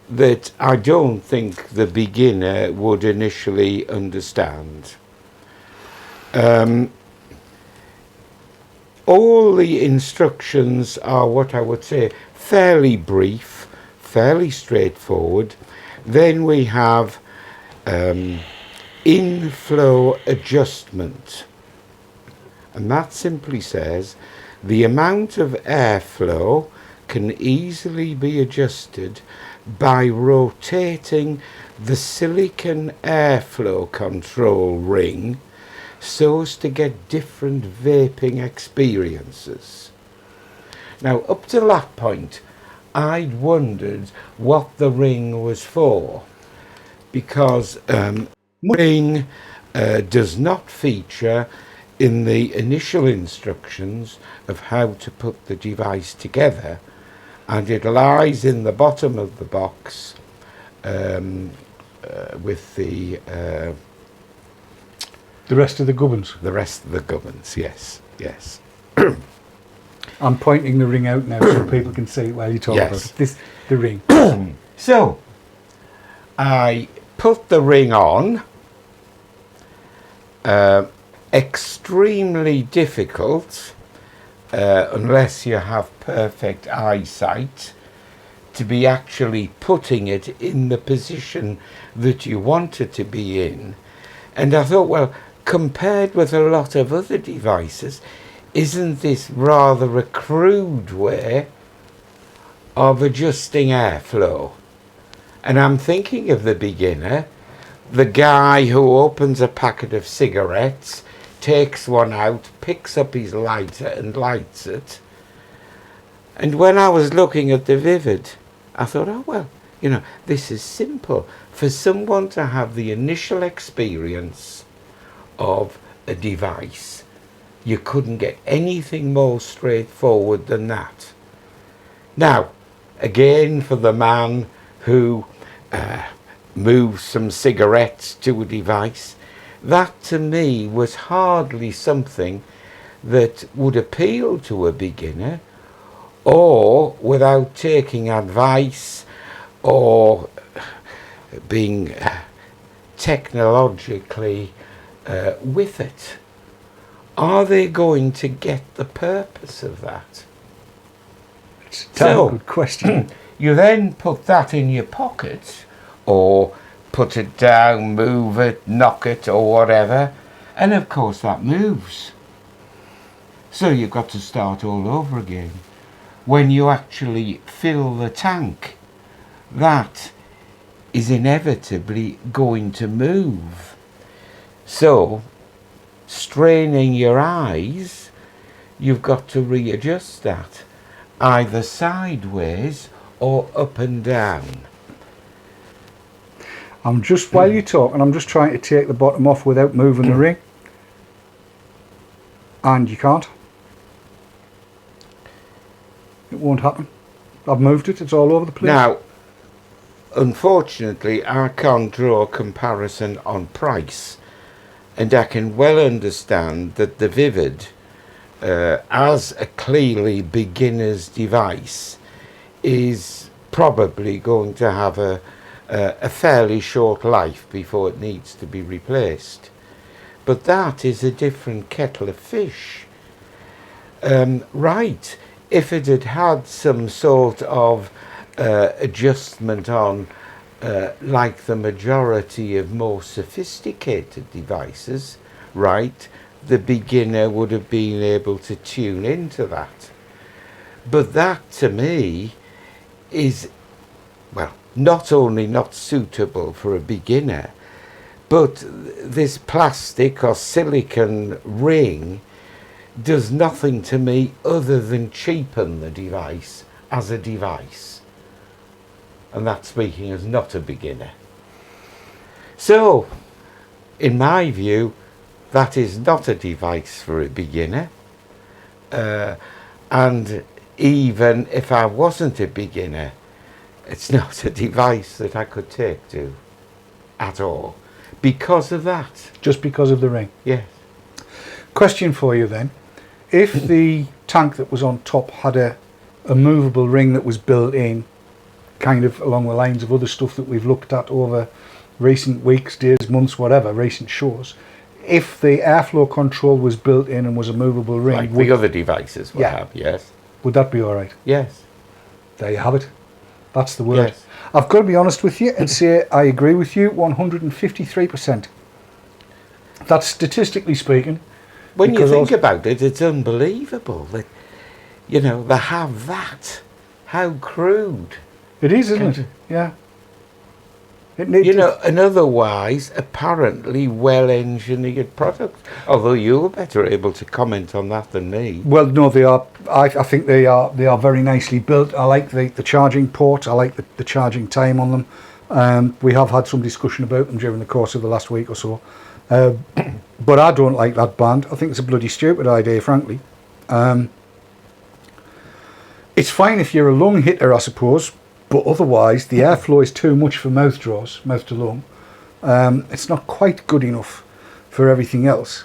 that I don't think the beginner would initially understand. All the instructions are what I would say fairly brief, fairly straightforward. Then we have inflow adjustment, and that simply says the amount of airflow can easily be adjusted by rotating the silicon airflow control ring so as to get different vaping experiences. Now, up to that point, I'd wondered what the ring was for, because ring does not feature in the initial instructions of how to put the device together, and it lies in the bottom of the box with the rest of the gubbins. The rest of the gubbins, yes. I'm pointing the ring out now so people can see while you talk about it. This, the ring. So, I put the ring on. Extremely difficult, unless you have perfect eyesight, to be actually putting it in the position that you want it to be in. And I thought, well, compared with a lot of other devices, isn't this rather a crude way of adjusting airflow? And I'm thinking of the beginner, the guy who opens a packet of cigarettes, takes one out, picks up his lighter and lights it. And when I was looking at the Vivid, I thought, oh, well, you know, this is simple. For someone to have the initial experience of a device, you couldn't get anything more straightforward than that. Now, again, for the man who moves some cigarettes to a device, that to me was hardly something that would appeal to a beginner, or without taking advice or being technologically with it? Are they going to get the purpose of that? It's a damn good question. You then put that in your pocket, or put it down, move it, knock it, or whatever, and of course that moves. So you've got to start all over again. When you actually fill the tank, that is inevitably going to move. So, straining your eyes, you've got to readjust that, either sideways or up and down. I'm just, while you're talking, I'm just trying to take the bottom off without moving the ring. And you can't. It won't happen. I've moved it, it's all over the place. Now, unfortunately, I can't draw a comparison on price, and I can well understand that the Vivid, as a clearly beginner's device, is probably going to have a fairly short life before it needs to be replaced. But that is a different kettle of fish. Right, if it had had some sort of adjustment on, like the majority of more sophisticated devices, right, the beginner would have been able to tune into that. But that, to me, is, well, not only not suitable for a beginner, but this plastic or silicon ring does nothing to me other than cheapen the device as a device. And that's speaking as not a beginner. So, in my view, that is not a device for a beginner. And even if I wasn't a beginner, it's not a device that I could take to at all. Because of that. Just because of the ring? Yes. Question for you then. If the tank that was on top had a movable ring that was built in, kind of along the lines of other stuff that we've looked at over recent weeks, days, months, whatever, recent shows, if the airflow control was built in and was a movable ring... Like the other devices will have, yes. Would that be all right? Yes. There you have it. That's the word. Yes. I've got to be honest with you and say I agree with you 153%. That's statistically speaking. When you think about it, it's unbelievable that, you know, they have that. How crude. It is, isn't it? Yeah. You know, an otherwise apparently well-engineered product. Although you're better able to comment on that than me. Well, no, they are. I think they are very nicely built. I like the charging port. I like the charging time on them. We have had some discussion about them during the course of the last week or so. But I don't like that band. I think it's a bloody stupid idea, frankly. It's fine if you're a lung hitter, I suppose. But otherwise, the airflow is too much for mouth draws, mouth to lung. It's not quite good enough for everything else.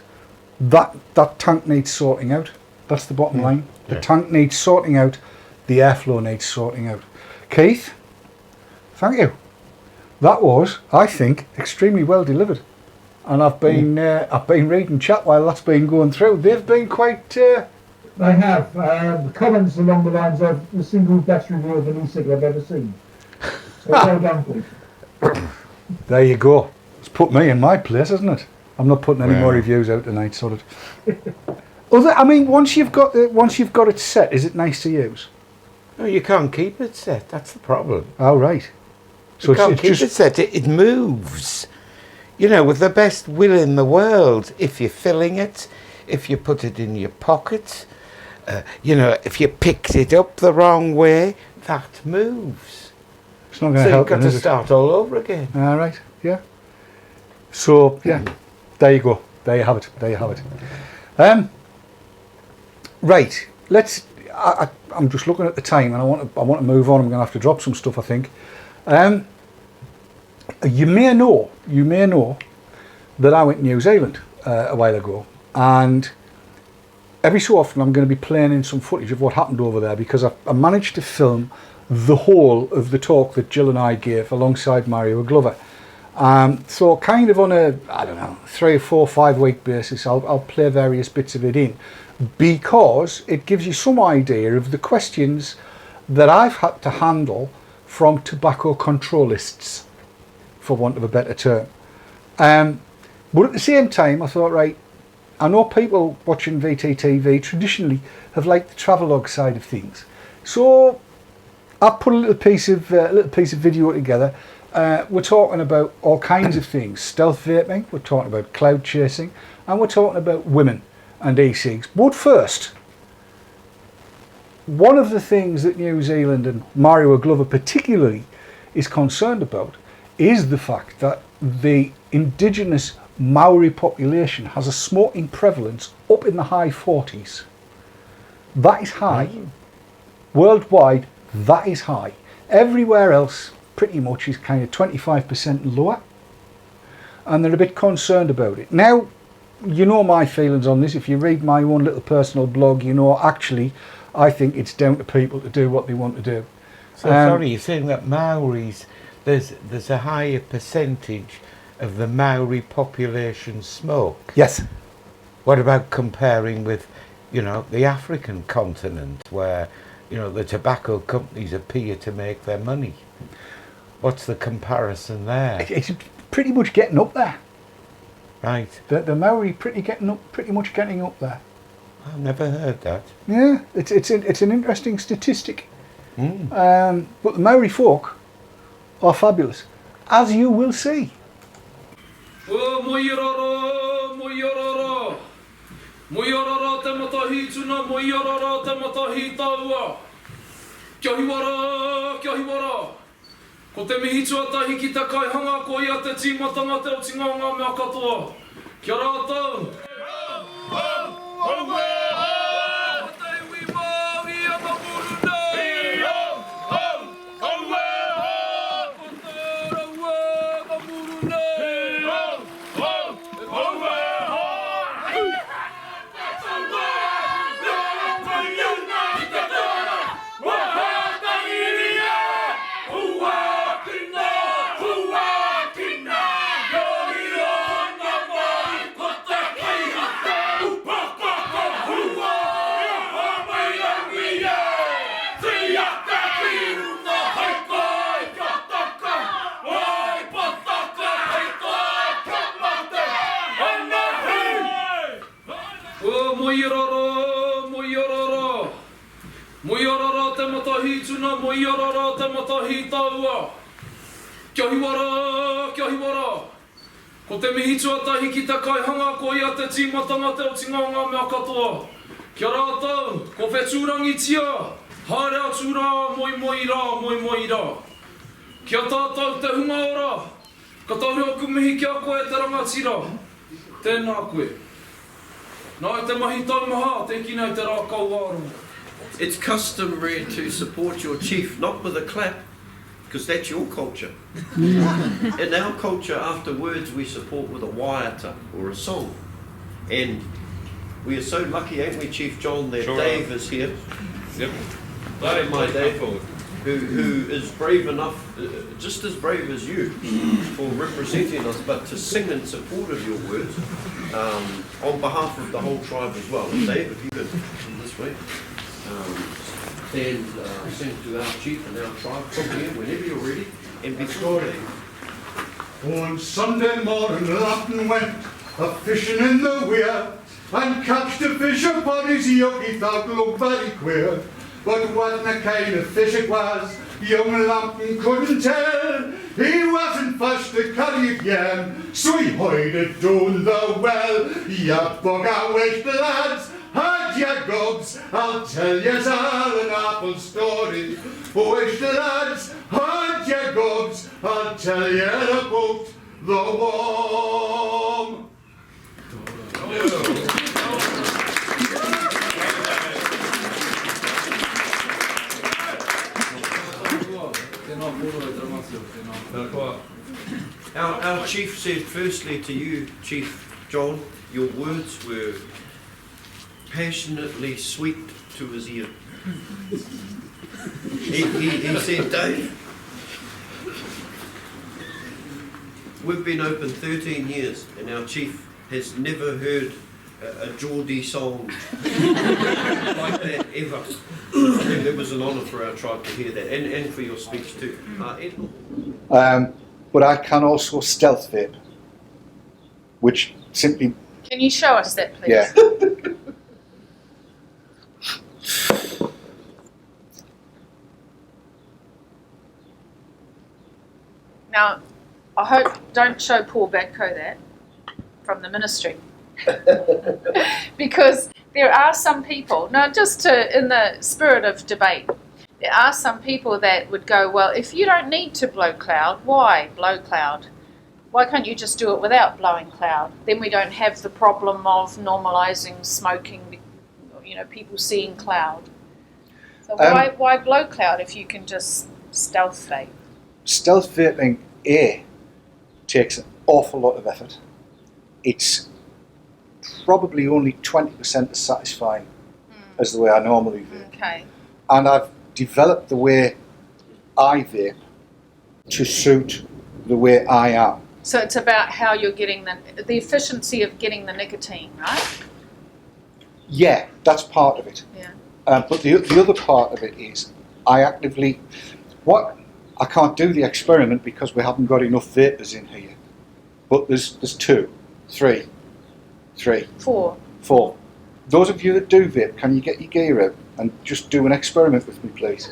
That tank needs sorting out. That's the bottom line. The tank needs sorting out. The airflow needs sorting out. Keith, thank you. That was, I think, extremely well delivered. And I've been reading chat while that's been going through. They've been quite. They have comments along the lines of the single best review of an e-cig I've ever seen. So well done, please. There you go. It's put me in my place, hasn't it? I'm not putting any more reviews out tonight, sort of. I mean, once you've got it set, is it nice to use? No, you can't keep it set. That's the problem. Oh, right. So you can't keep it set. It moves. You know, with the best will in the world, if you're filling it, if you put it in your pocket, you know, if you picked it up the wrong way, that moves. It's not going to help. So you've got to start all over again. All right, yeah. So, yeah, there you go. There you have it. There you have it. Right, let's... I'm just looking at the time and I want to move on. I'm going to have to drop some stuff, I think. You may know that I went to New Zealand a while ago, and every so often I'm going to be playing in some footage of what happened over there, because I managed to film the whole of the talk that Jill and I gave alongside Mario Glover. So kind of on a, I don't know, 3 or 4, 5 week basis, I'll play various bits of it in, because it gives you some idea of the questions that I've had to handle from tobacco controlists, for want of a better term. But at the same time, I thought, right, I know people watching VTTV traditionally have liked the travelogue side of things, so I put a little piece of video together. We're talking about all kinds of things: stealth vaping, we're talking about cloud chasing, and we're talking about women and e-cigs. But first, one of the things that New Zealand and Mario Glover particularly is concerned about is the fact that the indigenous Maori population has a smoking prevalence up in the high 40s. That is high. Worldwide, that is high. Everywhere else pretty much is kind of 25% lower, and they're a bit concerned about it. Now, you know my feelings on this. If you read my own little personal blog, you know actually I think it's down to people to do what they want to do. So sorry, you're saying that Maoris, there's a higher percentage of the Maori population smoke? Yes. What about comparing with, you know, the African continent, where, you know, the tobacco companies appear to make their money? What's the comparison there? It's pretty much getting up there. Right. The Maori pretty much getting up there. I've never heard that. Yeah, it's an interesting statistic. But the Maori folk are fabulous, as you will see. Oh, moirara, moirara. Moirara te matahi tuna, moirara te matahi taua. Kia hiwara. Ko te mihi tuatahi ki te kai hanga, ko ia te tīmatanga te o tingaunga mea katoa. Kia rātou. Moirara te matahi tuna, moirara te matahi taua. Kia hiwara. Ko te mihi tuatahi ki te kai hanga, ko ia te tīmatanga te o tingaunga mea katoa. Kia rātou, ko whetūrangi tia. Haere atu rā, moi rā. Kia tātou te hunga ora. Ka tauhi oku mihi kia koe te rangatira. Tēnā koe. Nā e te mahi taumaha, te kina te rā kauāronga. It's customary to support your chief, not with a clap, because that's your culture. In our culture, after words, we support with a waiata or a song. And we are so lucky, ain't we, Chief John, that sure. Dave is here. Yep. My Dave, who is brave enough, just as brave as you, for representing us, but to sing in support of your words, on behalf of the whole tribe as well. Dave, if you could come this way. And sing to our chief and our tribe from here whenever you're ready, and be starting. On Sunday morning, Lupton went a-fishing in the weir, and catched a fish upon his yoke. He thought looked very queer, but what the kind of fish it was, young Lupton couldn't tell. He wasn't first to carry it yam, so he hoyed it down the well. Ya bugger with the lads, had ya gobs, I'll tell yous all an apple story. Wish the lads, had ya gobs, I'll tell you about the worm. Our chief said firstly to you, Chief John, your words were passionately sweet to his ear. He said, Dave, we've been open 13 years and our chief has never heard a Geordie song like that ever. I think it was an honour for our tribe to hear that, and for your speech too. But I can also stealth vape, which simply, Can you show us that, please? yeah. Now, I hope don't show Paul Badco that from the ministry. Because there are some people, now just to, in the spirit of debate, there are some people that would go, well, if you don't need to blow cloud, why blow cloud? Why can't you just do it without blowing cloud? Then we don't have the problem of normalising smoking, people seeing cloud. So why blow cloud if you can just stealth vape? Stealth vaping, takes an awful lot of effort. It's probably only 20% as satisfying as the way I normally vape. Okay. And I've developed the way I vape to suit the way I am. So it's about how you're getting the efficiency of getting the nicotine, right? Yeah, that's part of it. Yeah. But the other part of it is I actively, I can't do the experiment because we haven't got enough vapors in here. But there's 2, 3, 4. 4. Those of you that do vape, can you get your gear out and just do an experiment with me, please?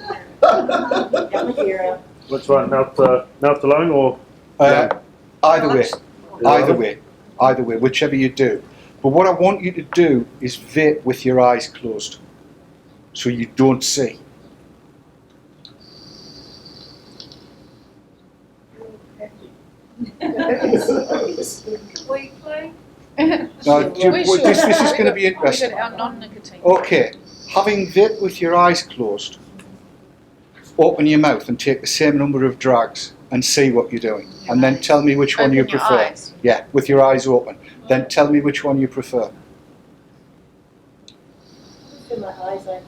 Which one? Mouth alone or? Either way, whichever you do. But what I want you to do is vape with your eyes closed, so you don't see. Now, this is going to be interesting. We got our non-nicotine. Okay, having vape with your eyes closed, open your mouth and take the same number of drags and see what you're doing. And then tell me which one you prefer. Eyes. Yeah, with your eyes open. Then tell me which one you prefer. With my eyes open,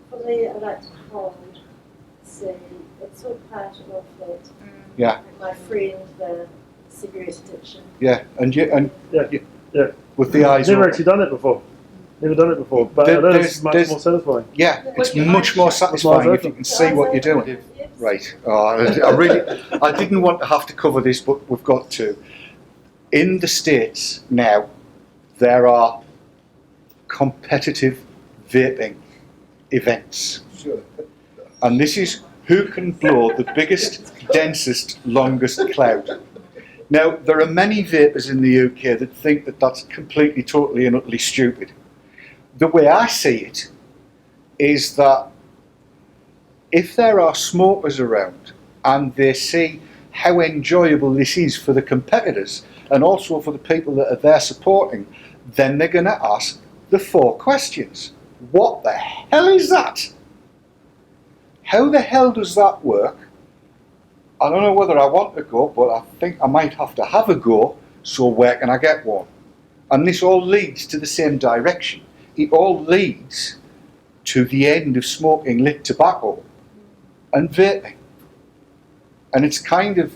probably I like to hold, see, it's sort of part of it. Yeah. My friend, the cigarette addiction. Yeah, and yeah. with the eyes Never open. actually done it before. But that is much more satisfying. Yeah, it's much more satisfying if you can see what you're doing. Right. I didn't want to have to cover this, but we've got to. In the States now, there are competitive vaping events. Sure. And this is who can blow the biggest, densest, longest cloud. Now, there are many vapers in the UK that think that that's completely, totally and utterly stupid. The way I see it is that if there are smokers around and they see how enjoyable this is for the competitors and also for the people that are there supporting, then they're going to ask the 4 questions. What the hell is that? How the hell does that work? I don't know whether I want to go, but I think I might have to have a go, so where can I get one? And this all leads to the same direction. It all leads to the end of smoking lit tobacco and vaping. And it's kind of,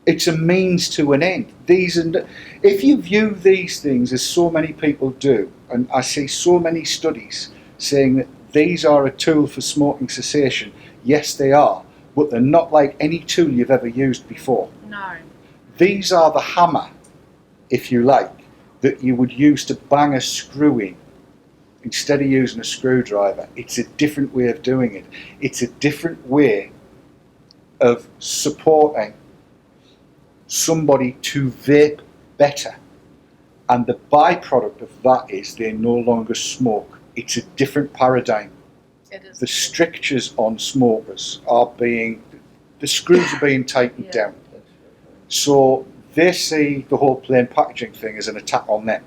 it's a means to an end. If you view these things as so many people do, and I see so many studies saying that these are a tool for smoking cessation, yes they are, but they're not like any tool you've ever used before. No. These are the hammer, if you like, that you would use to bang a screw in instead of using a screwdriver. It's a different way of doing it. It's a different way of supporting somebody to vape better. And the byproduct of that is they no longer smoke. It's a different paradigm. It is. The strictures on smokers are being, the screws are being tightened down. So they see the whole plain packaging thing as an attack on them,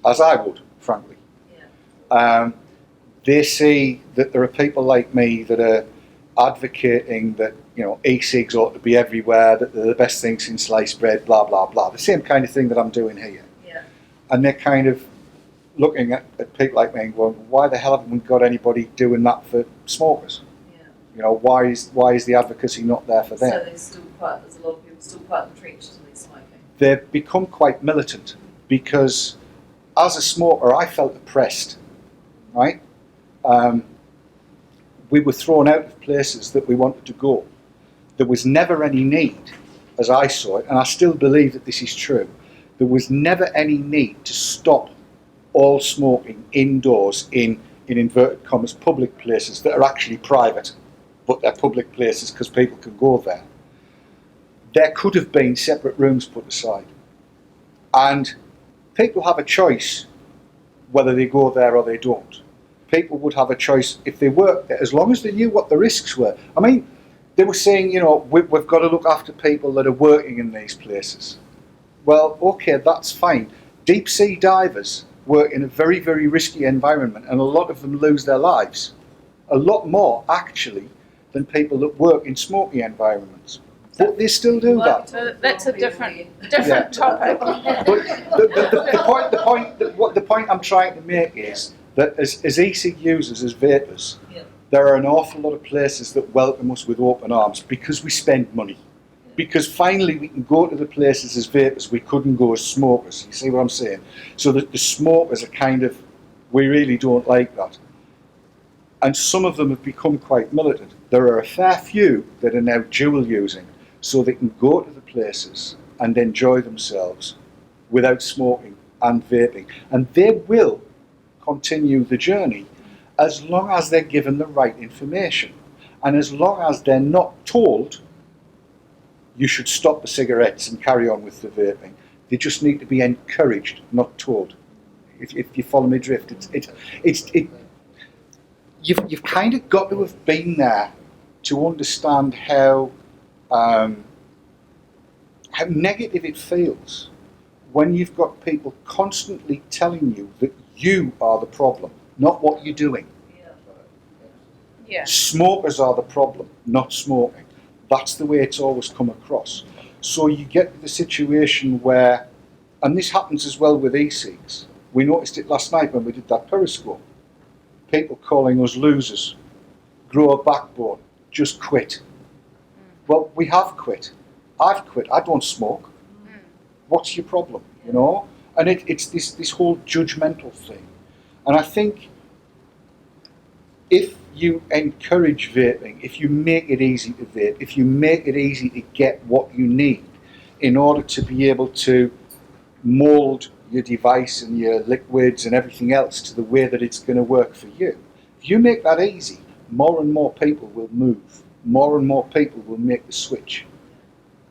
as I would, frankly. They see that there are people like me that are advocating that, you know, e-cigs ought to be everywhere, that they're the best thing since sliced bread, blah, blah, blah. The same kind of thing that I'm doing here. Yeah. And they kind of looking at people like me and going, why the hell haven't we got anybody doing that for smokers? Yeah. You know, why is the advocacy not there for them? So there's a lot of people still quite entrenched in their smoking. They've become quite militant because as a smoker I felt oppressed, right? We were thrown out of places that we wanted to go. There was never any need, as I saw it, and I still believe that this is true, there was never any need to stop all smoking indoors in inverted commas, public places that are actually private, but they're public places because people can go there. There could have been separate rooms put aside. And people have a choice whether they go there or they don't. People would have a choice if they worked there, as long as they knew what the risks were. I mean, they were saying, you know, we've got to look after people that are working in these places. Well, okay, that's fine. Deep sea divers work in a very, very risky environment, and a lot of them lose their lives. A lot more, actually, than people that work in smoky environments. But they still do that. That's a different topic. But the point I'm trying to make is that as e-cig users, as vapers, there are an awful lot of places that welcome us with open arms because we spend money. Because finally we can go to the places as vapers we couldn't go as smokers. You see what I'm saying? So that the smokers are kind of, we really don't like that. And some of them have become quite militant. There are a fair few that are now dual using, so they can go to the places and enjoy themselves without smoking and vaping. And they will continue the journey as long as they're given the right information. And as long as they're not told you should stop the cigarettes and carry on with the vaping. They just need to be encouraged, not told. If you follow my drift, you've kind of got to have been there to understand how negative it feels when you've got people constantly telling you that you are the problem, not what you're doing. Yeah. Smokers are the problem, not smoking. That's the way it's always come across. So you get to the situation where, and this happens as well with e-cigs, we noticed it last night when we did that periscope. People calling us losers, grow a backbone, just quit. Well, we have quit. I've quit. I don't smoke. What's your problem? You know? And it's this whole judgmental thing. And I think if you encourage vaping, if you make it easy to vape, if you make it easy to get what you need in order to be able to mould your device and your liquids and everything else to the way that it's going to work for you, if you make that easy, more and more people will move. More and more people will make the switch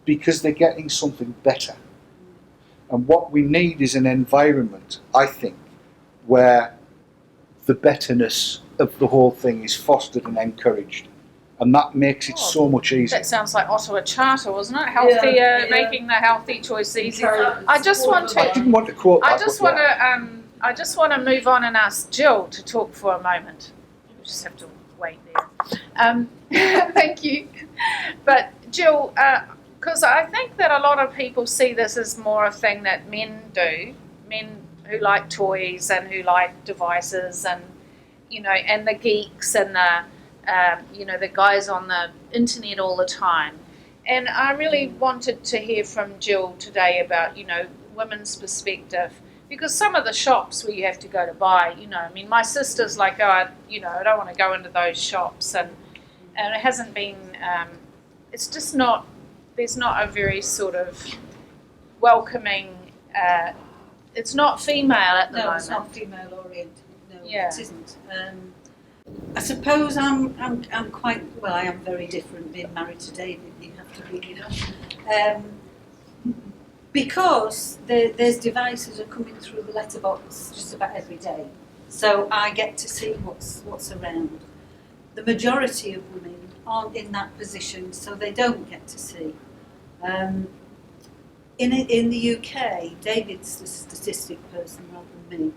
because they're getting something better. And what we need is an environment, I think, where the betterness of the whole thing is fostered and encouraged, and that makes it so much easier. That sounds like Ottawa Charter, wasn't it? Healthier, making the healthy choice easier. I just want to. I didn't want to quote that. I just want to move on and ask Jill to talk for a moment. We just have to wait there. Thank you. But Jill, because I think that a lot of people see this as more a thing that men do, men who like toys and who like devices and, you know, and the geeks and the, you know, the guys on the internet all the time. And I really wanted to hear from Jill today about, you know, women's perspective, because some of the shops where you have to go to buy, you know, I mean, my sister's like, oh, you know, I don't want to go into those shops, and it hasn't been, it's just not, there's not a very sort of welcoming, it's not female at the moment. No, it's not female oriented. No, Yeah. it isn't. I suppose I'm quite, well, I am very different being married to David, you have to be, you know. Because there's devices are coming through the letterbox just about every day. So I get to see what's around. The majority of women aren't in that position, so they don't get to see. In the UK, David's the statistic person rather than me,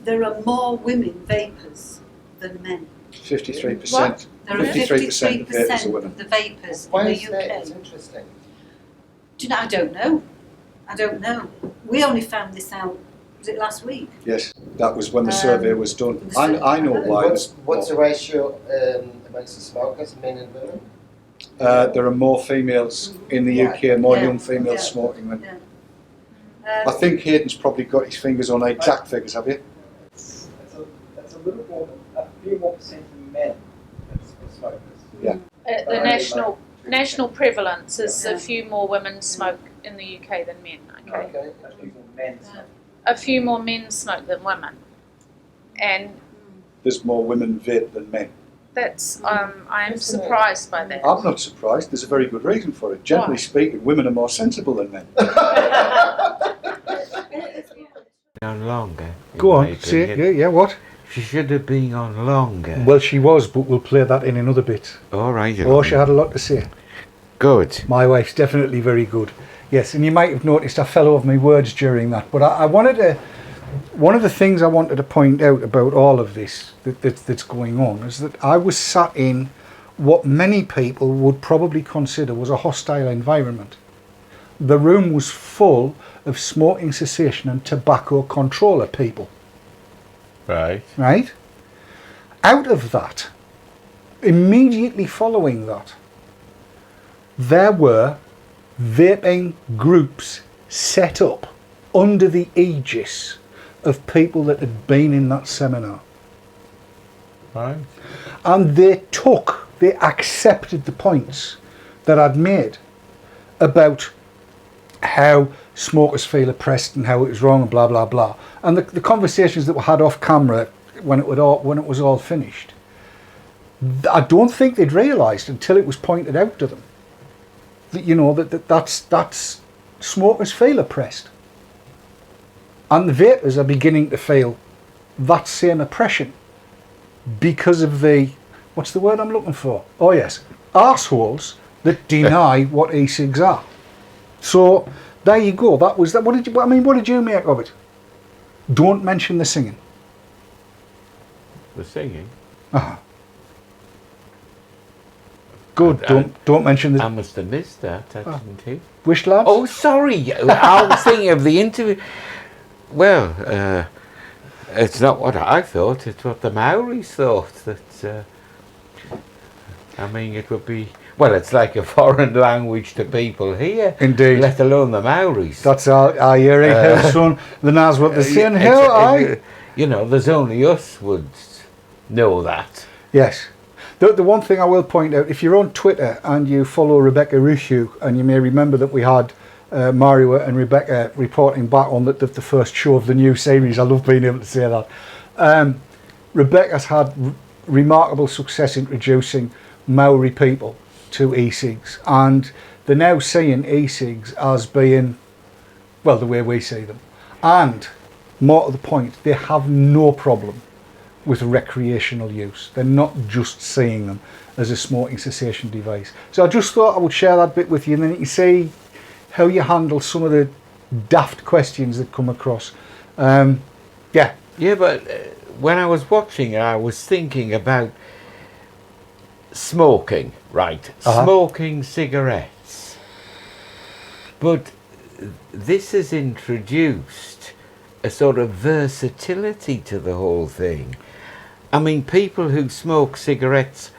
there are more women vapers than men. 53%. There are 53% of vapers are women. of the vapers Why in is the that? UK. It's interesting. Do you know, I don't know. We only found this out Was it last week? Yes, that was when the survey was done. I know why. What's the ratio amongst the smokers, men and women? There are more females in the UK, more young females smoking than. I think Hayden's probably got his fingers on exact figures, have you? It's a little more, a few more percent of men as smokers. Yeah. The national prevalence is a few more women smoke in the UK than men. Okay. A few more men smoke than women, and there's more women vape than men. That's I am surprised by that. I'm not surprised. There's a very good reason for it. Generally speaking, women are more sensible than men. On longer. Go on, say it. Yeah, what? She should have been on longer. Well, she was, but we'll play that in another bit. All right. Oh, she had a lot to say. Good. My wife's definitely very good. Yes, and you might have noticed I fell over my words during that, but I wanted to. One of the things I wanted to point out about all of this that's going on is that I was sat in what many people would probably consider was a hostile environment. The room was full of smoking cessation and tobacco controller people. Right. Right? Out of that, immediately following that, there were vaping groups set up under the aegis of people that had been in that seminar. Right. And they accepted the points that I'd made about how smokers feel oppressed and how it was wrong and blah, blah, blah. And the conversations that were had off camera when it was all finished, I don't think they'd realised until it was pointed out to them that, that's smokers feel oppressed. And the vapers are beginning to feel that same oppression because of the, what's the word I'm looking for? Oh yes, arseholes that deny what e-cigs are. So there you go. That was that. What did you make of it? Don't mention the singing. The singing? Uh-huh. Good. Don't mention the. I must have missed that. Didn't he? Which lads? Oh, sorry. I was thinking of the interview. Well, it's not what I thought. It's what the Maoris thought. That it would be. Well, it's like a foreign language to people here. Indeed. Let alone the Maoris. That's our hearing, son. The knows what they're saying here, aye. There's only us would know that. Yes. The one thing I will point out, if you're on Twitter and you follow Rebecca Rushu, and you may remember that we had Mario and Rebecca reporting back on the first show of the new series. I love being able to say that. Rebecca's had remarkable success introducing Maori people to e-cigs, and they're now seeing e-cigs as being, well, the way we see them. And more to the point, they have no problem with recreational use. They're not just seeing them as a smoking cessation device. So I just thought I would share that bit with you, and then you can see how you handle some of the daft questions that come across. Yeah, but when I was watching it, I was thinking about smoking, right? Smoking cigarettes. But this has introduced a sort of versatility to the whole thing. I mean, people who smoke cigarettes,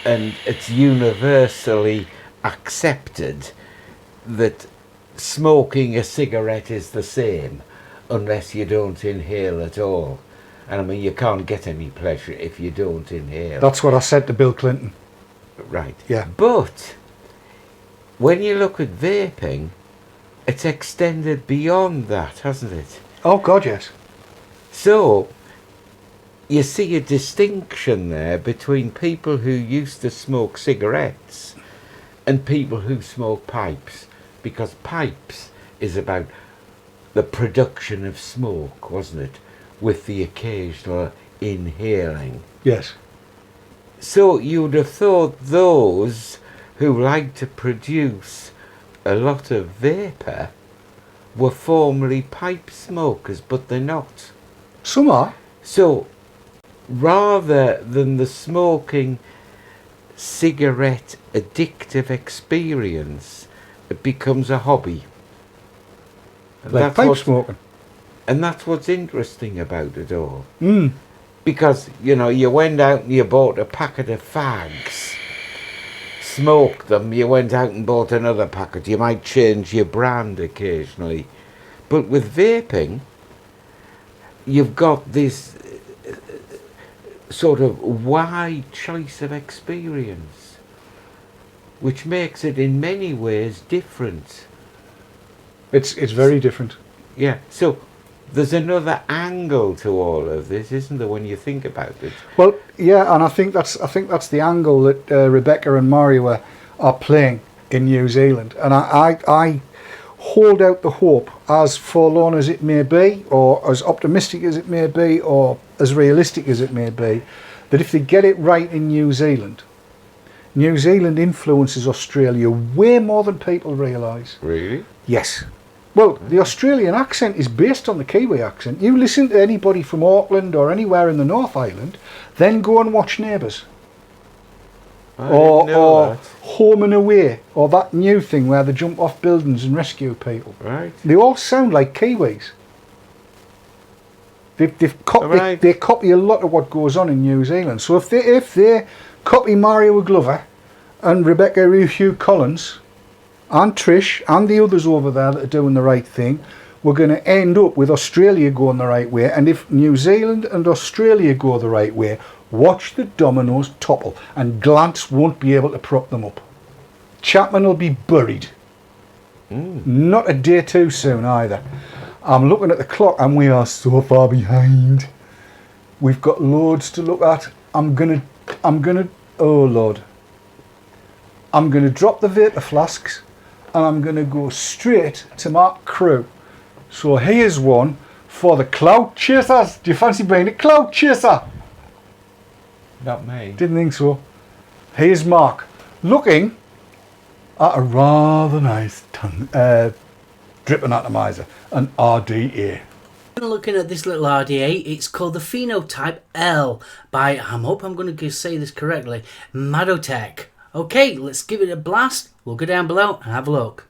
and it's universally accepted that smoking a cigarette is the same unless you don't inhale at all. And I mean, you can't get any pleasure if you don't inhale. That's what I said to Bill Clinton. Right. Yeah. But when you look at vaping, it's extended beyond that, hasn't it? Oh God, yes. So you see a distinction there between people who used to smoke cigarettes and people who smoke pipes, because pipes is about the production of smoke, wasn't it, with the occasional inhaling. Yes. So you'd have thought those who like to produce a lot of vapour were formerly pipe smokers, but they're not. Some are. So rather than the smoking cigarette addictive experience, it becomes a hobby. And like that's pipe what- smoking. And that's what's interesting about it all. Mm. Because, you know, you went out and you bought a packet of fags, smoked them, you went out and bought another packet. You might change your brand occasionally. But with vaping, you've got this sort of wide choice of experience, which makes it in many ways different. It's very different. Yeah, so there's another angle to all of this, isn't there, when you think about it? Well, yeah, and I think that's the angle that Rebecca and Mario are playing in New Zealand, and I hold out the hope, as forlorn as it may be, or as optimistic as it may be, or as realistic as it may be, that if they get it right in New Zealand influences Australia way more than people realise. Really? Yes. Well, the Australian accent is based on the Kiwi accent. You listen to anybody from Auckland or anywhere in the North Island, then go and watch Neighbours. Or Home and Away, or that new thing where they jump off buildings and rescue people. Right. They all sound like Kiwis. They copy a lot of what goes on in New Zealand. So if they copy Mario Glover and Rebecca Hugh Collins and Trish and the others over there that are doing the right thing, we're going to end up with Australia going the right way. And if New Zealand and Australia go the right way, watch the dominoes topple, and Glance won't be able to prop them up. Chapman will be buried. Not a day too soon either. I'm looking at the clock and we are so far behind. We've got loads to look at. I'm gonna oh Lord. I'm gonna drop the vapor flasks and I'm gonna go straight to my crew. So here's one for the cloud chasers. Do you fancy being a cloud chaser? Not me. Didn't think so. Here's Mark, looking at a rather nice dripping atomizer, an RDA. Looking at this little RDA, it's called the Phenotype L by, I hope I'm going to say this correctly, Madotech. Okay, let's give it a blast. We'll go down below and have a look.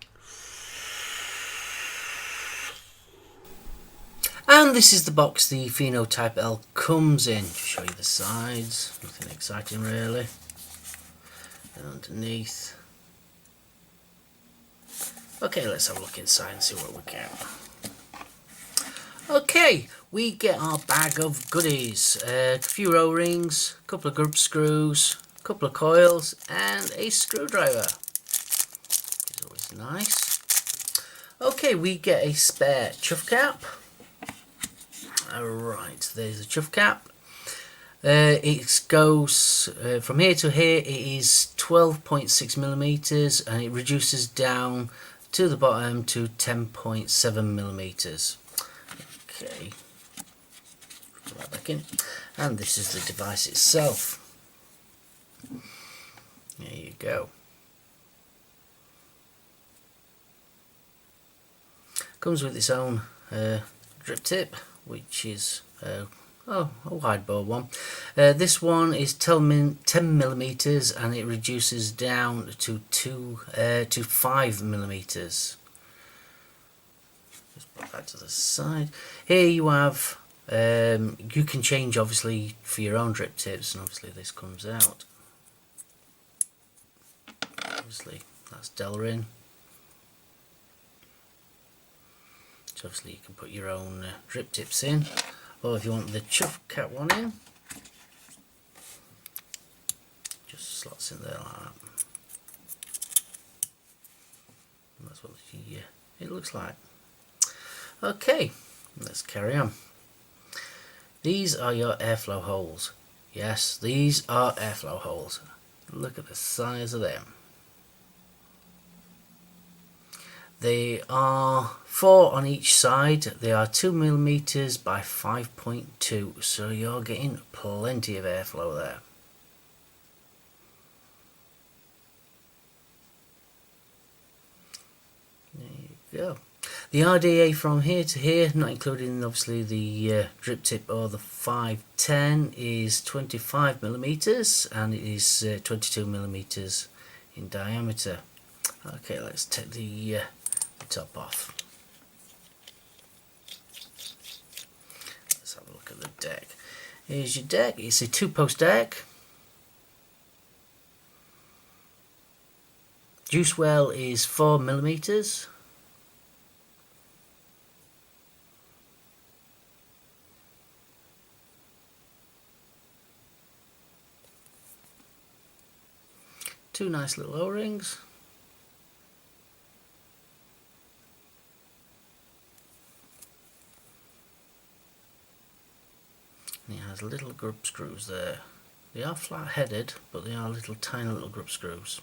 And this is the box the Phenotype L comes in. Just show you the sides. Nothing exciting really. And underneath. Okay, let's have a look inside and see what we get. Okay, we get our bag of goodies. A few O-rings, a couple of grub screws, a couple of coils, and a screwdriver. Which is always nice. Okay, we get a spare chuff cap. Alright, there's a chuff cap. It goes from here to here. It is 12.6 millimeters, and it reduces down to the bottom to 10.7 millimeters. Okay, put that back in, and this is the device itself. There you go. Comes with its own drip tip, which is a wide bore one. This one is 10 millimeters, and it reduces down to 5 millimeters. Just put that to the side. Here you have, you can change obviously for your own drip tips, and obviously this comes out. Obviously that's Delrin. So obviously you can put your own drip tips in, or if you want the chuff cap one in, just slots in there like that. And that's what it looks like. Okay, let's carry on. These are your airflow holes. Yes, these are airflow holes. Look at the size of them. They are 4 on each side. They are 2 millimeters by 5.2, so you're getting plenty of airflow there. There you go. The RDA from here to here, not including obviously the drip tip or the 510, is 25 millimeters, and it is 22 millimeters in diameter. Okay, let's take the top off. Here's your deck. It's a 2-post deck. Juice well is 4mm. Two nice little O-rings. And it has little grub screws there. They are flat headed, but they are little tiny little grub screws.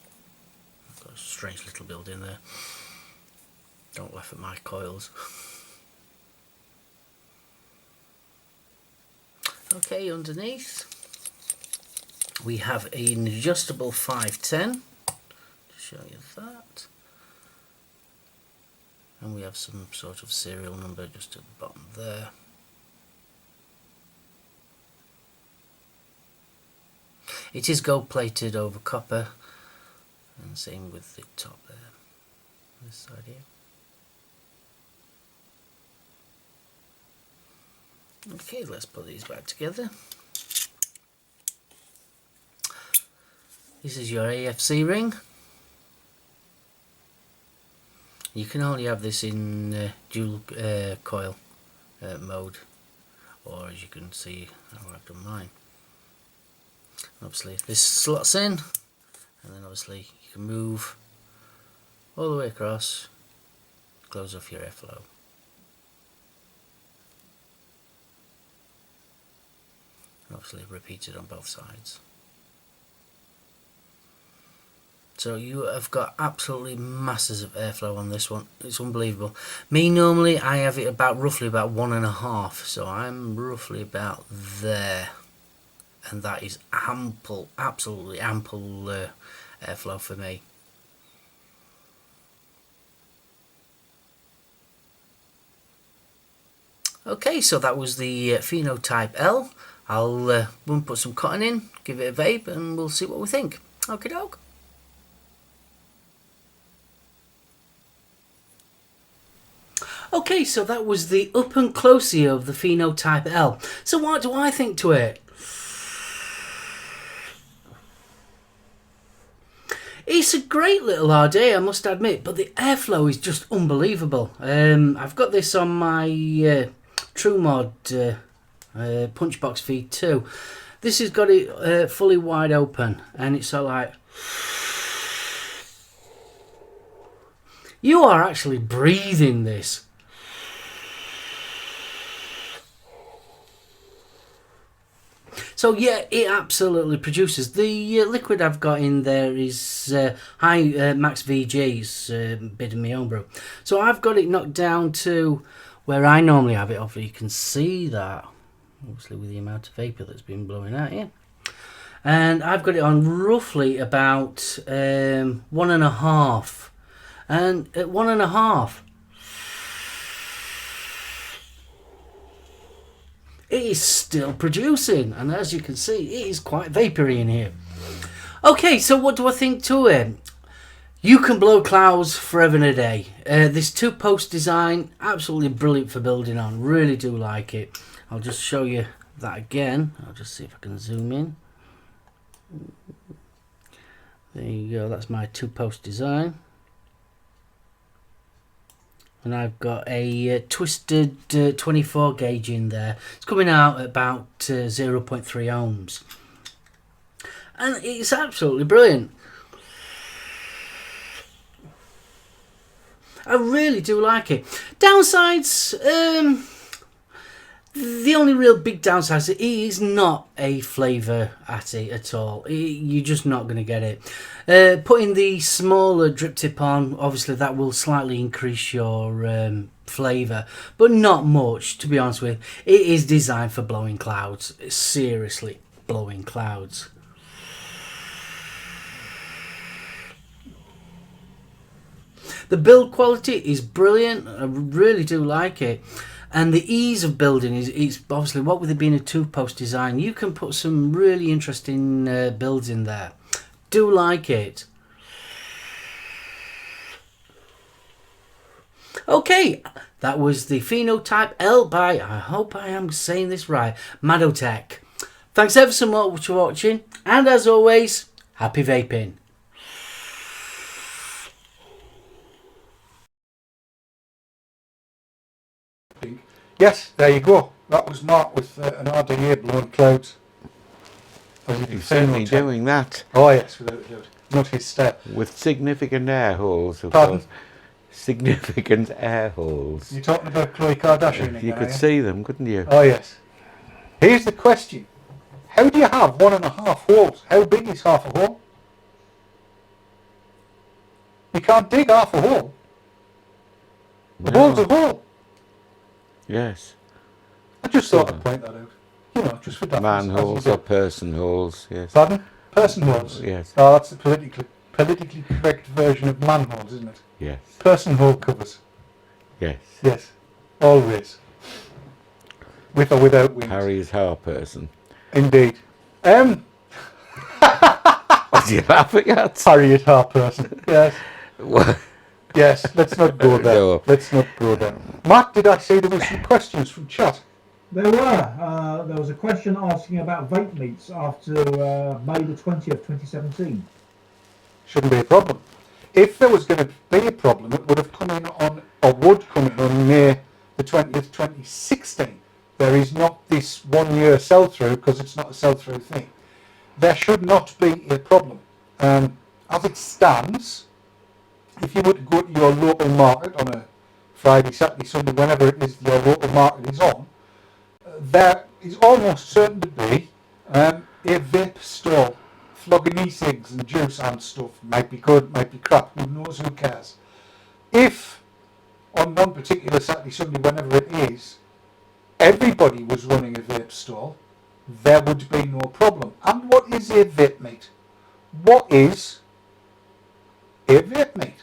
I've got a strange little build in there. Don't laugh at my coils. Okay, underneath we have an adjustable 510 to show you that, and we have some sort of serial number just at the bottom there. It is gold plated over copper, and same with the top there, this side here. Okay, let's put these back together. This is your AFC ring. You can only have this in dual coil mode, or as you can see how I've done mine. Obviously this slots in, and then obviously you can move all the way across, close off your airflow. And obviously repeated on both sides. So you have got absolutely masses of airflow on this one. It's unbelievable. Me normally I have it about roughly about 1.5, so I'm roughly about there, and that is ample, absolutely ample airflow for me. Okay, so that was the Phenotype L. I'll put some cotton in, give it a vape, and we'll see what we think. Okie doke. Okay, so that was the up and closey of the Phenotype L. So what do I think to it? It's a great little RDA, I must admit, but the airflow is just unbelievable. I've got this on my TrueMod Punchbox Feed 2. This has got it fully wide open, and it's sort of like... You are actually breathing this. So yeah, it absolutely produces. The liquid I've got in there is high max VG's, bit of my own brew. So I've got it knocked down to where I normally have it. Hopefully you can see that, obviously with the amount of vapour that's been blowing out here. And I've got it on roughly about 1.5. And at 1.5, it is still producing, and as you can see, it is quite vapoury in here. Okay, so what do I think to it? You can blow clouds forever and a day. This 2-post design, absolutely brilliant for building on. Really do like it. I'll just show you that again. I'll just see if I can zoom in. There you go, that's my 2-post design. And I've got a twisted 24 gauge in there. It's coming out at about 0.3 ohms. And it's absolutely brilliant. I really do like it. Downsides, the only real big downside is it is not a flavour at it at all. You're just not going to get it. Putting the smaller drip tip on, obviously that will slightly increase your flavour, but not much, to be honest with you. It is designed for blowing clouds. Seriously, blowing clouds. The build quality is brilliant. I really do like it. And the ease of building is obviously, what with it being a 2-post design, you can put some really interesting builds in there. Do like it. Okay, that was the Phenotype L by, I hope I am saying this right, Madotech. Thanks ever so much for watching, and as always, happy vaping. Yes, there you go. That was Mark with an RDA blowing clouds. He's certainly doing that. Oh yes, without a doubt. Not his step. With significant air holes, of Pardon? course. Significant air holes. You're talking about Khloe Kardashian again, You could are see them, couldn't you? Oh yes. Here's the question. How do you have 1.5 holes? How big is half a hole? You can't dig half a hole. The hole's a hole. Yes. I just thought I'd point that out. You know, just for that. Manholes or person holes, yes. Pardon? Person holes? Yes. Oh, that's the politically correct version of manholes, isn't it? Yes. Person hole covers. Yes. Yes. Always. With or without wings. Harry's hair person. Indeed. What are you laughing at? Harriet hair person. Yes. What? Yes, let's not go there. No. Let's not go there. Mark, did I say there were some questions from chat? There were. There was a question asking about vape meets after May the 20th, 2017. Shouldn't be a problem. If there was going to be a problem, it would have come in on, or would come in on May the 20th, 2016. There is not this 1 year sell-through because it's not a sell-through thing. There should not be a problem. As it stands, if you were to go to your local market on a Friday, Saturday, Sunday, whenever it is your local market is on, there is almost certain to be a vape stall flogging e-cigs and juice and stuff. Might be good, might be crap, who knows, who cares. If on one particular Saturday, Sunday, whenever it is, everybody was running a vape stall, there would be no problem. And what is a vape meet? What is a vape meet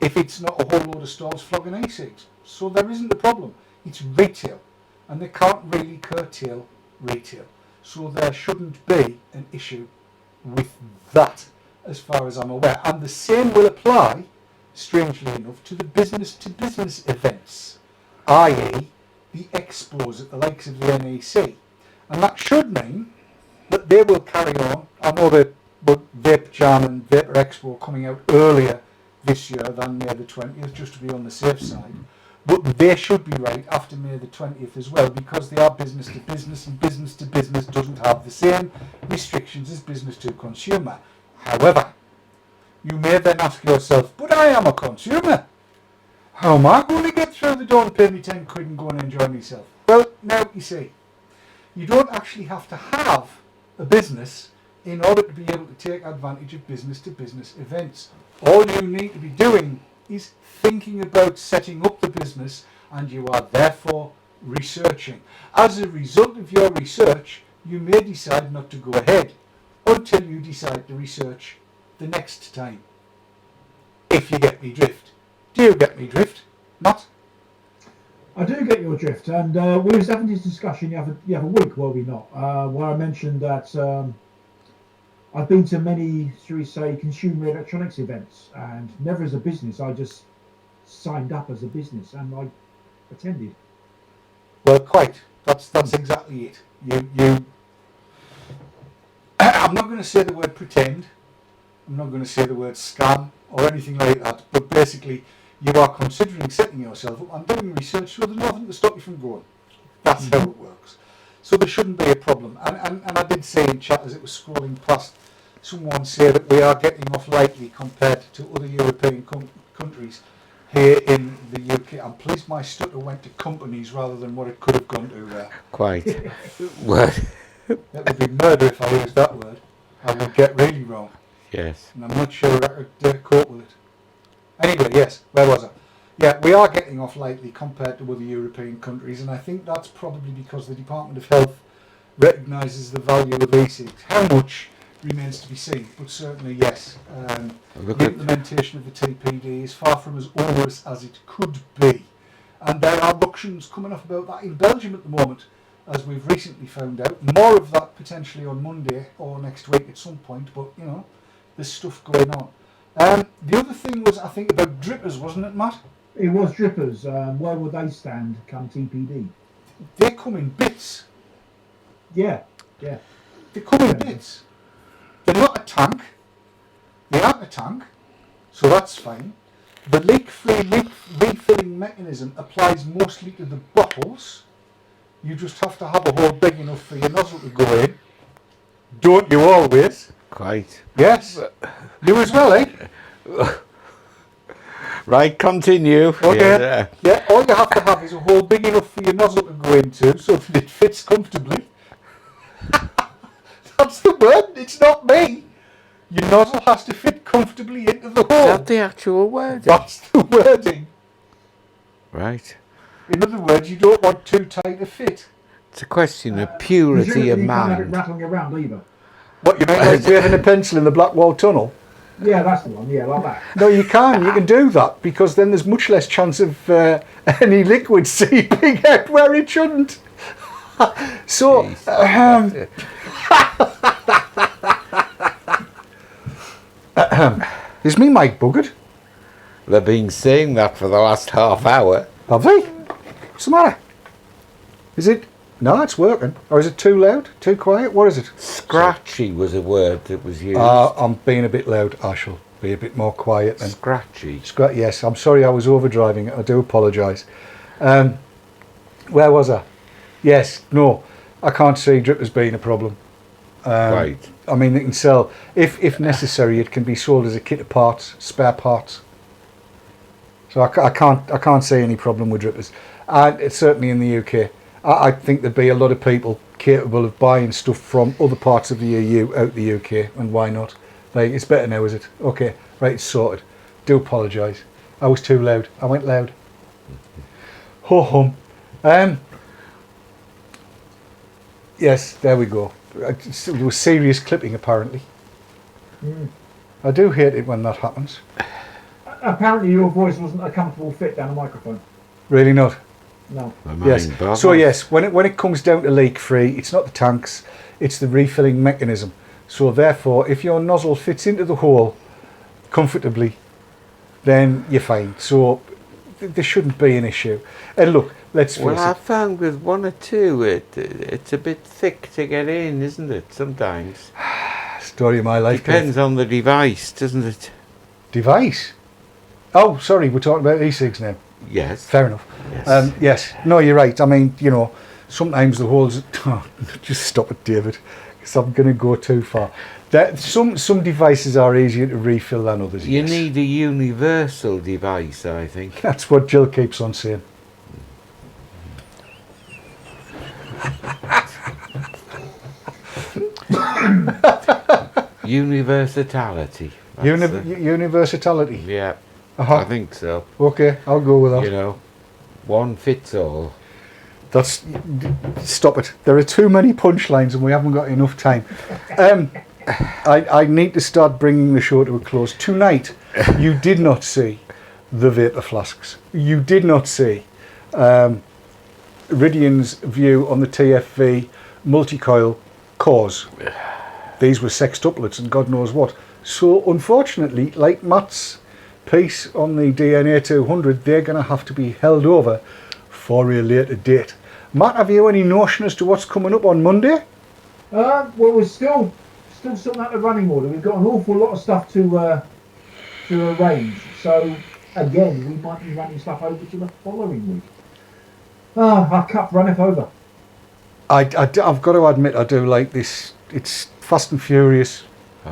if it's not a whole load of stalls flogging e-cigs? So there isn't a problem. It's retail, and they can't really curtail retail. So there shouldn't be an issue with that as far as I'm aware. And the same will apply, strangely enough, to the business-to-business events, i.e. the expos at the likes of the NEC. And that should mean that they will carry on. I know that Vape Jam and Vapor Expo coming out earlier this year than May the 20th, just to be on the safe side. But they should be right after May the 20th as well, because they are business to business, and business to business doesn't have the same restrictions as business to consumer. However, you may then ask yourself, but I am a consumer. How am I going to get through the door and pay me 10 quid and go and enjoy myself? Well, now you see, you don't actually have to have a business in order to be able to take advantage of business to business events. All you need to be doing is thinking about setting up the business, and you are therefore researching. As a result of your research, you may decide not to go ahead until you decide to research the next time. If you get me drift. Do you get me drift, Matt? I do get your drift, and we was having this discussion the other week, were we not? Where I mentioned that I've been to many, shall we say, consumer electronics events, and never as a business. I just signed up as a business and I attended. Well, quite. That's exactly it. You. I'm not going to say the word pretend. I'm not going to say the word scam or anything like that. But basically, you are considering setting yourself up and doing research, so there's nothing to stop you from going. That's how it works. So there shouldn't be a problem. And I did say in chat as it was scrolling past, someone said that we are getting off lightly compared to other European countries here in the UK. I'm pleased my stutter went to companies rather than what it could have gone to there. Quite. What? That would be murder if I used that word. I would get really wrong. Yes. And I'm not sure I could cope with it. Anyway, yes, where was I? Yeah, we are getting off lightly compared to other European countries, and I think that's probably because the Department of Health recognises the value of e-cigs. How much remains to be seen, but certainly yes. The implementation of the TPD is far from as onerous as it could be, and there are ructions coming up about that in Belgium at the moment, as we've recently found out. More of that potentially on Monday or next week at some point, but you know, there's stuff going on. The other thing was, I think, about drippers, wasn't it, Matt? It was drippers. Where would they stand come TPD? They come in bits. Yeah, yeah. They come in bits. They're not a tank. They aren't a tank, so that's fine. The leak-free refilling mechanism applies mostly to the bottles. You just have to have a hole big enough for your nozzle to go in. Don't you always? Quite. Yes. You as well, eh? Right, continue. Okay. Yeah, all you have to have is a hole big enough for your nozzle to go into so that it fits comfortably. That's the word, it's not me. Your nozzle has to fit comfortably into the hole. Is that the actual word? That's the wording. Right. In other words, you don't want too tight a fit. It's a question of purity of You can't have it mind. rattling around either. What, you mean like waving a pencil in the Blackwall Tunnel? Yeah, that's the one. Yeah, like that. No, you can. You can do that because then there's much less chance of any liquid seeping out where it shouldn't. So, is me mic buggered? They've been saying that for the last half hour. Have they? What's the matter? Is it? No, it's working. Or is it too loud? Too quiet? What is it? Scratchy was a word that was used. I'm being a bit loud. I shall be a bit more quiet then. Scratchy. Yes, I'm sorry I was overdriving it. I do apologise. Where was I? Yes, no, I can't see drippers being a problem. Right. I mean, they can sell, if necessary, it can be sold as a kit of parts, spare parts. So I can't see any problem with drippers. And it's certainly in the UK. I think there'd be a lot of people capable of buying stuff from other parts of the EU out the UK, and why not? Like, it's better now, is it? Okay, right, it's sorted. Do apologise. I was too loud. I went loud. Ho hum. Yes, there we go. There was serious clipping apparently. I do hate it when that happens. Apparently your voice wasn't a comfortable fit down a microphone. Really not? No. Yes. So yes, when it comes down to leak free, it's not the tanks, it's the refilling mechanism. So therefore, if your nozzle fits into the hole comfortably, then you're fine. So there shouldn't be an issue. And look, let's face it. Well, I found with one or two, it's a bit thick to get in, isn't it? Sometimes. Story of my life. Depends on the device, doesn't it? Device? Oh, sorry, we're talking about e-cigs now. Yes. Fair enough. Yes. Yes. No, you're right. I mean, you know, sometimes the holes... Oh, just stop it, David, because I'm going to go too far. Some devices are easier to refill than others. You need a universal device, I think. That's what Jill keeps on saying. Universality. Universality. Yeah. I think so. Okay, I'll go with that. You know, one fits all. Stop it. There are too many punchlines and we haven't got enough time. I need to start bringing the show to a close. Tonight, you did not see the vapor flasks. You did not see Iridian's view on the TFV multi-coil cores. These were sextuplets and God knows what. So unfortunately, like Matt's piece on the DNA 200, they're going to have to be held over for a later date. Matt, have you any notion as to what's coming up on Monday? Well, we're still sorting out the running order. We've got an awful lot of stuff to arrange. So again, we might be running stuff over to the following week. Our cup runneth over. I've got to admit, I do like this. It's fast and furious.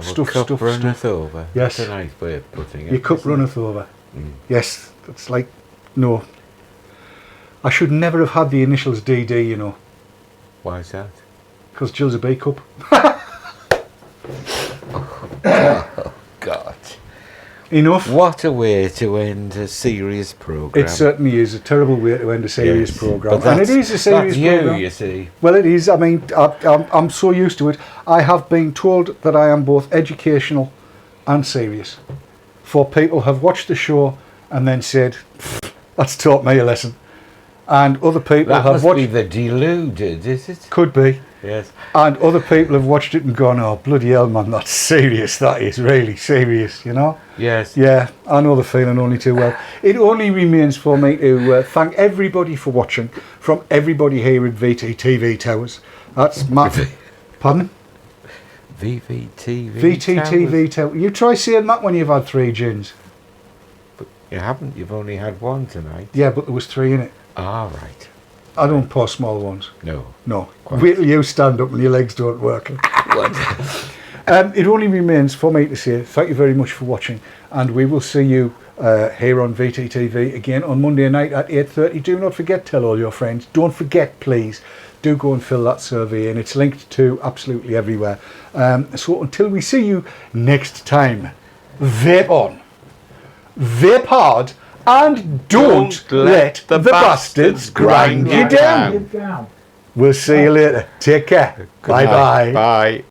Stuff runneth over. Yes. That's a nice way of putting it. Your cup runneth over. Yes, that's like, no. I should never have had the initials DD, you know. Why is that? Because Jill's a B cup. Oh, God. Enough. What a way to end a serious programme. It certainly is a terrible way to end a serious programme. But And it is a serious programme. you see. Well, it is. I mean, I'm so used to it. I have been told that I am both educational and serious. For people have watched the show and then said, that's taught me a lesson. And other people That have must watched... be the deluded, is it? Could be. Yes. And other people have watched it and gone, oh, bloody hell, man, that's serious. That is really serious, you know? Yes. Yeah, I know the feeling only too well. It only remains for me to thank everybody for watching, from everybody here at VTTV Towers. That's Matt. Pardon? VTTV. You try saying that when you've had 3 gins. But you haven't. You've only had 1 tonight. Yeah, but there was 3 in it. Ah, right. I don't pour small ones. No. Quite. Wait till you stand up and your legs don't work. It only remains for me to say thank you very much for watching, and we will see you here on VTTV again on Monday night at 8:30. Do not forget, tell all your friends. Don't forget, please, do go and fill that survey in. It's linked to absolutely everywhere. So until we see you next time, vape on, vape hard, and don't let the bastards grind you down. We'll see you later. Take care. Bye-bye. Bye.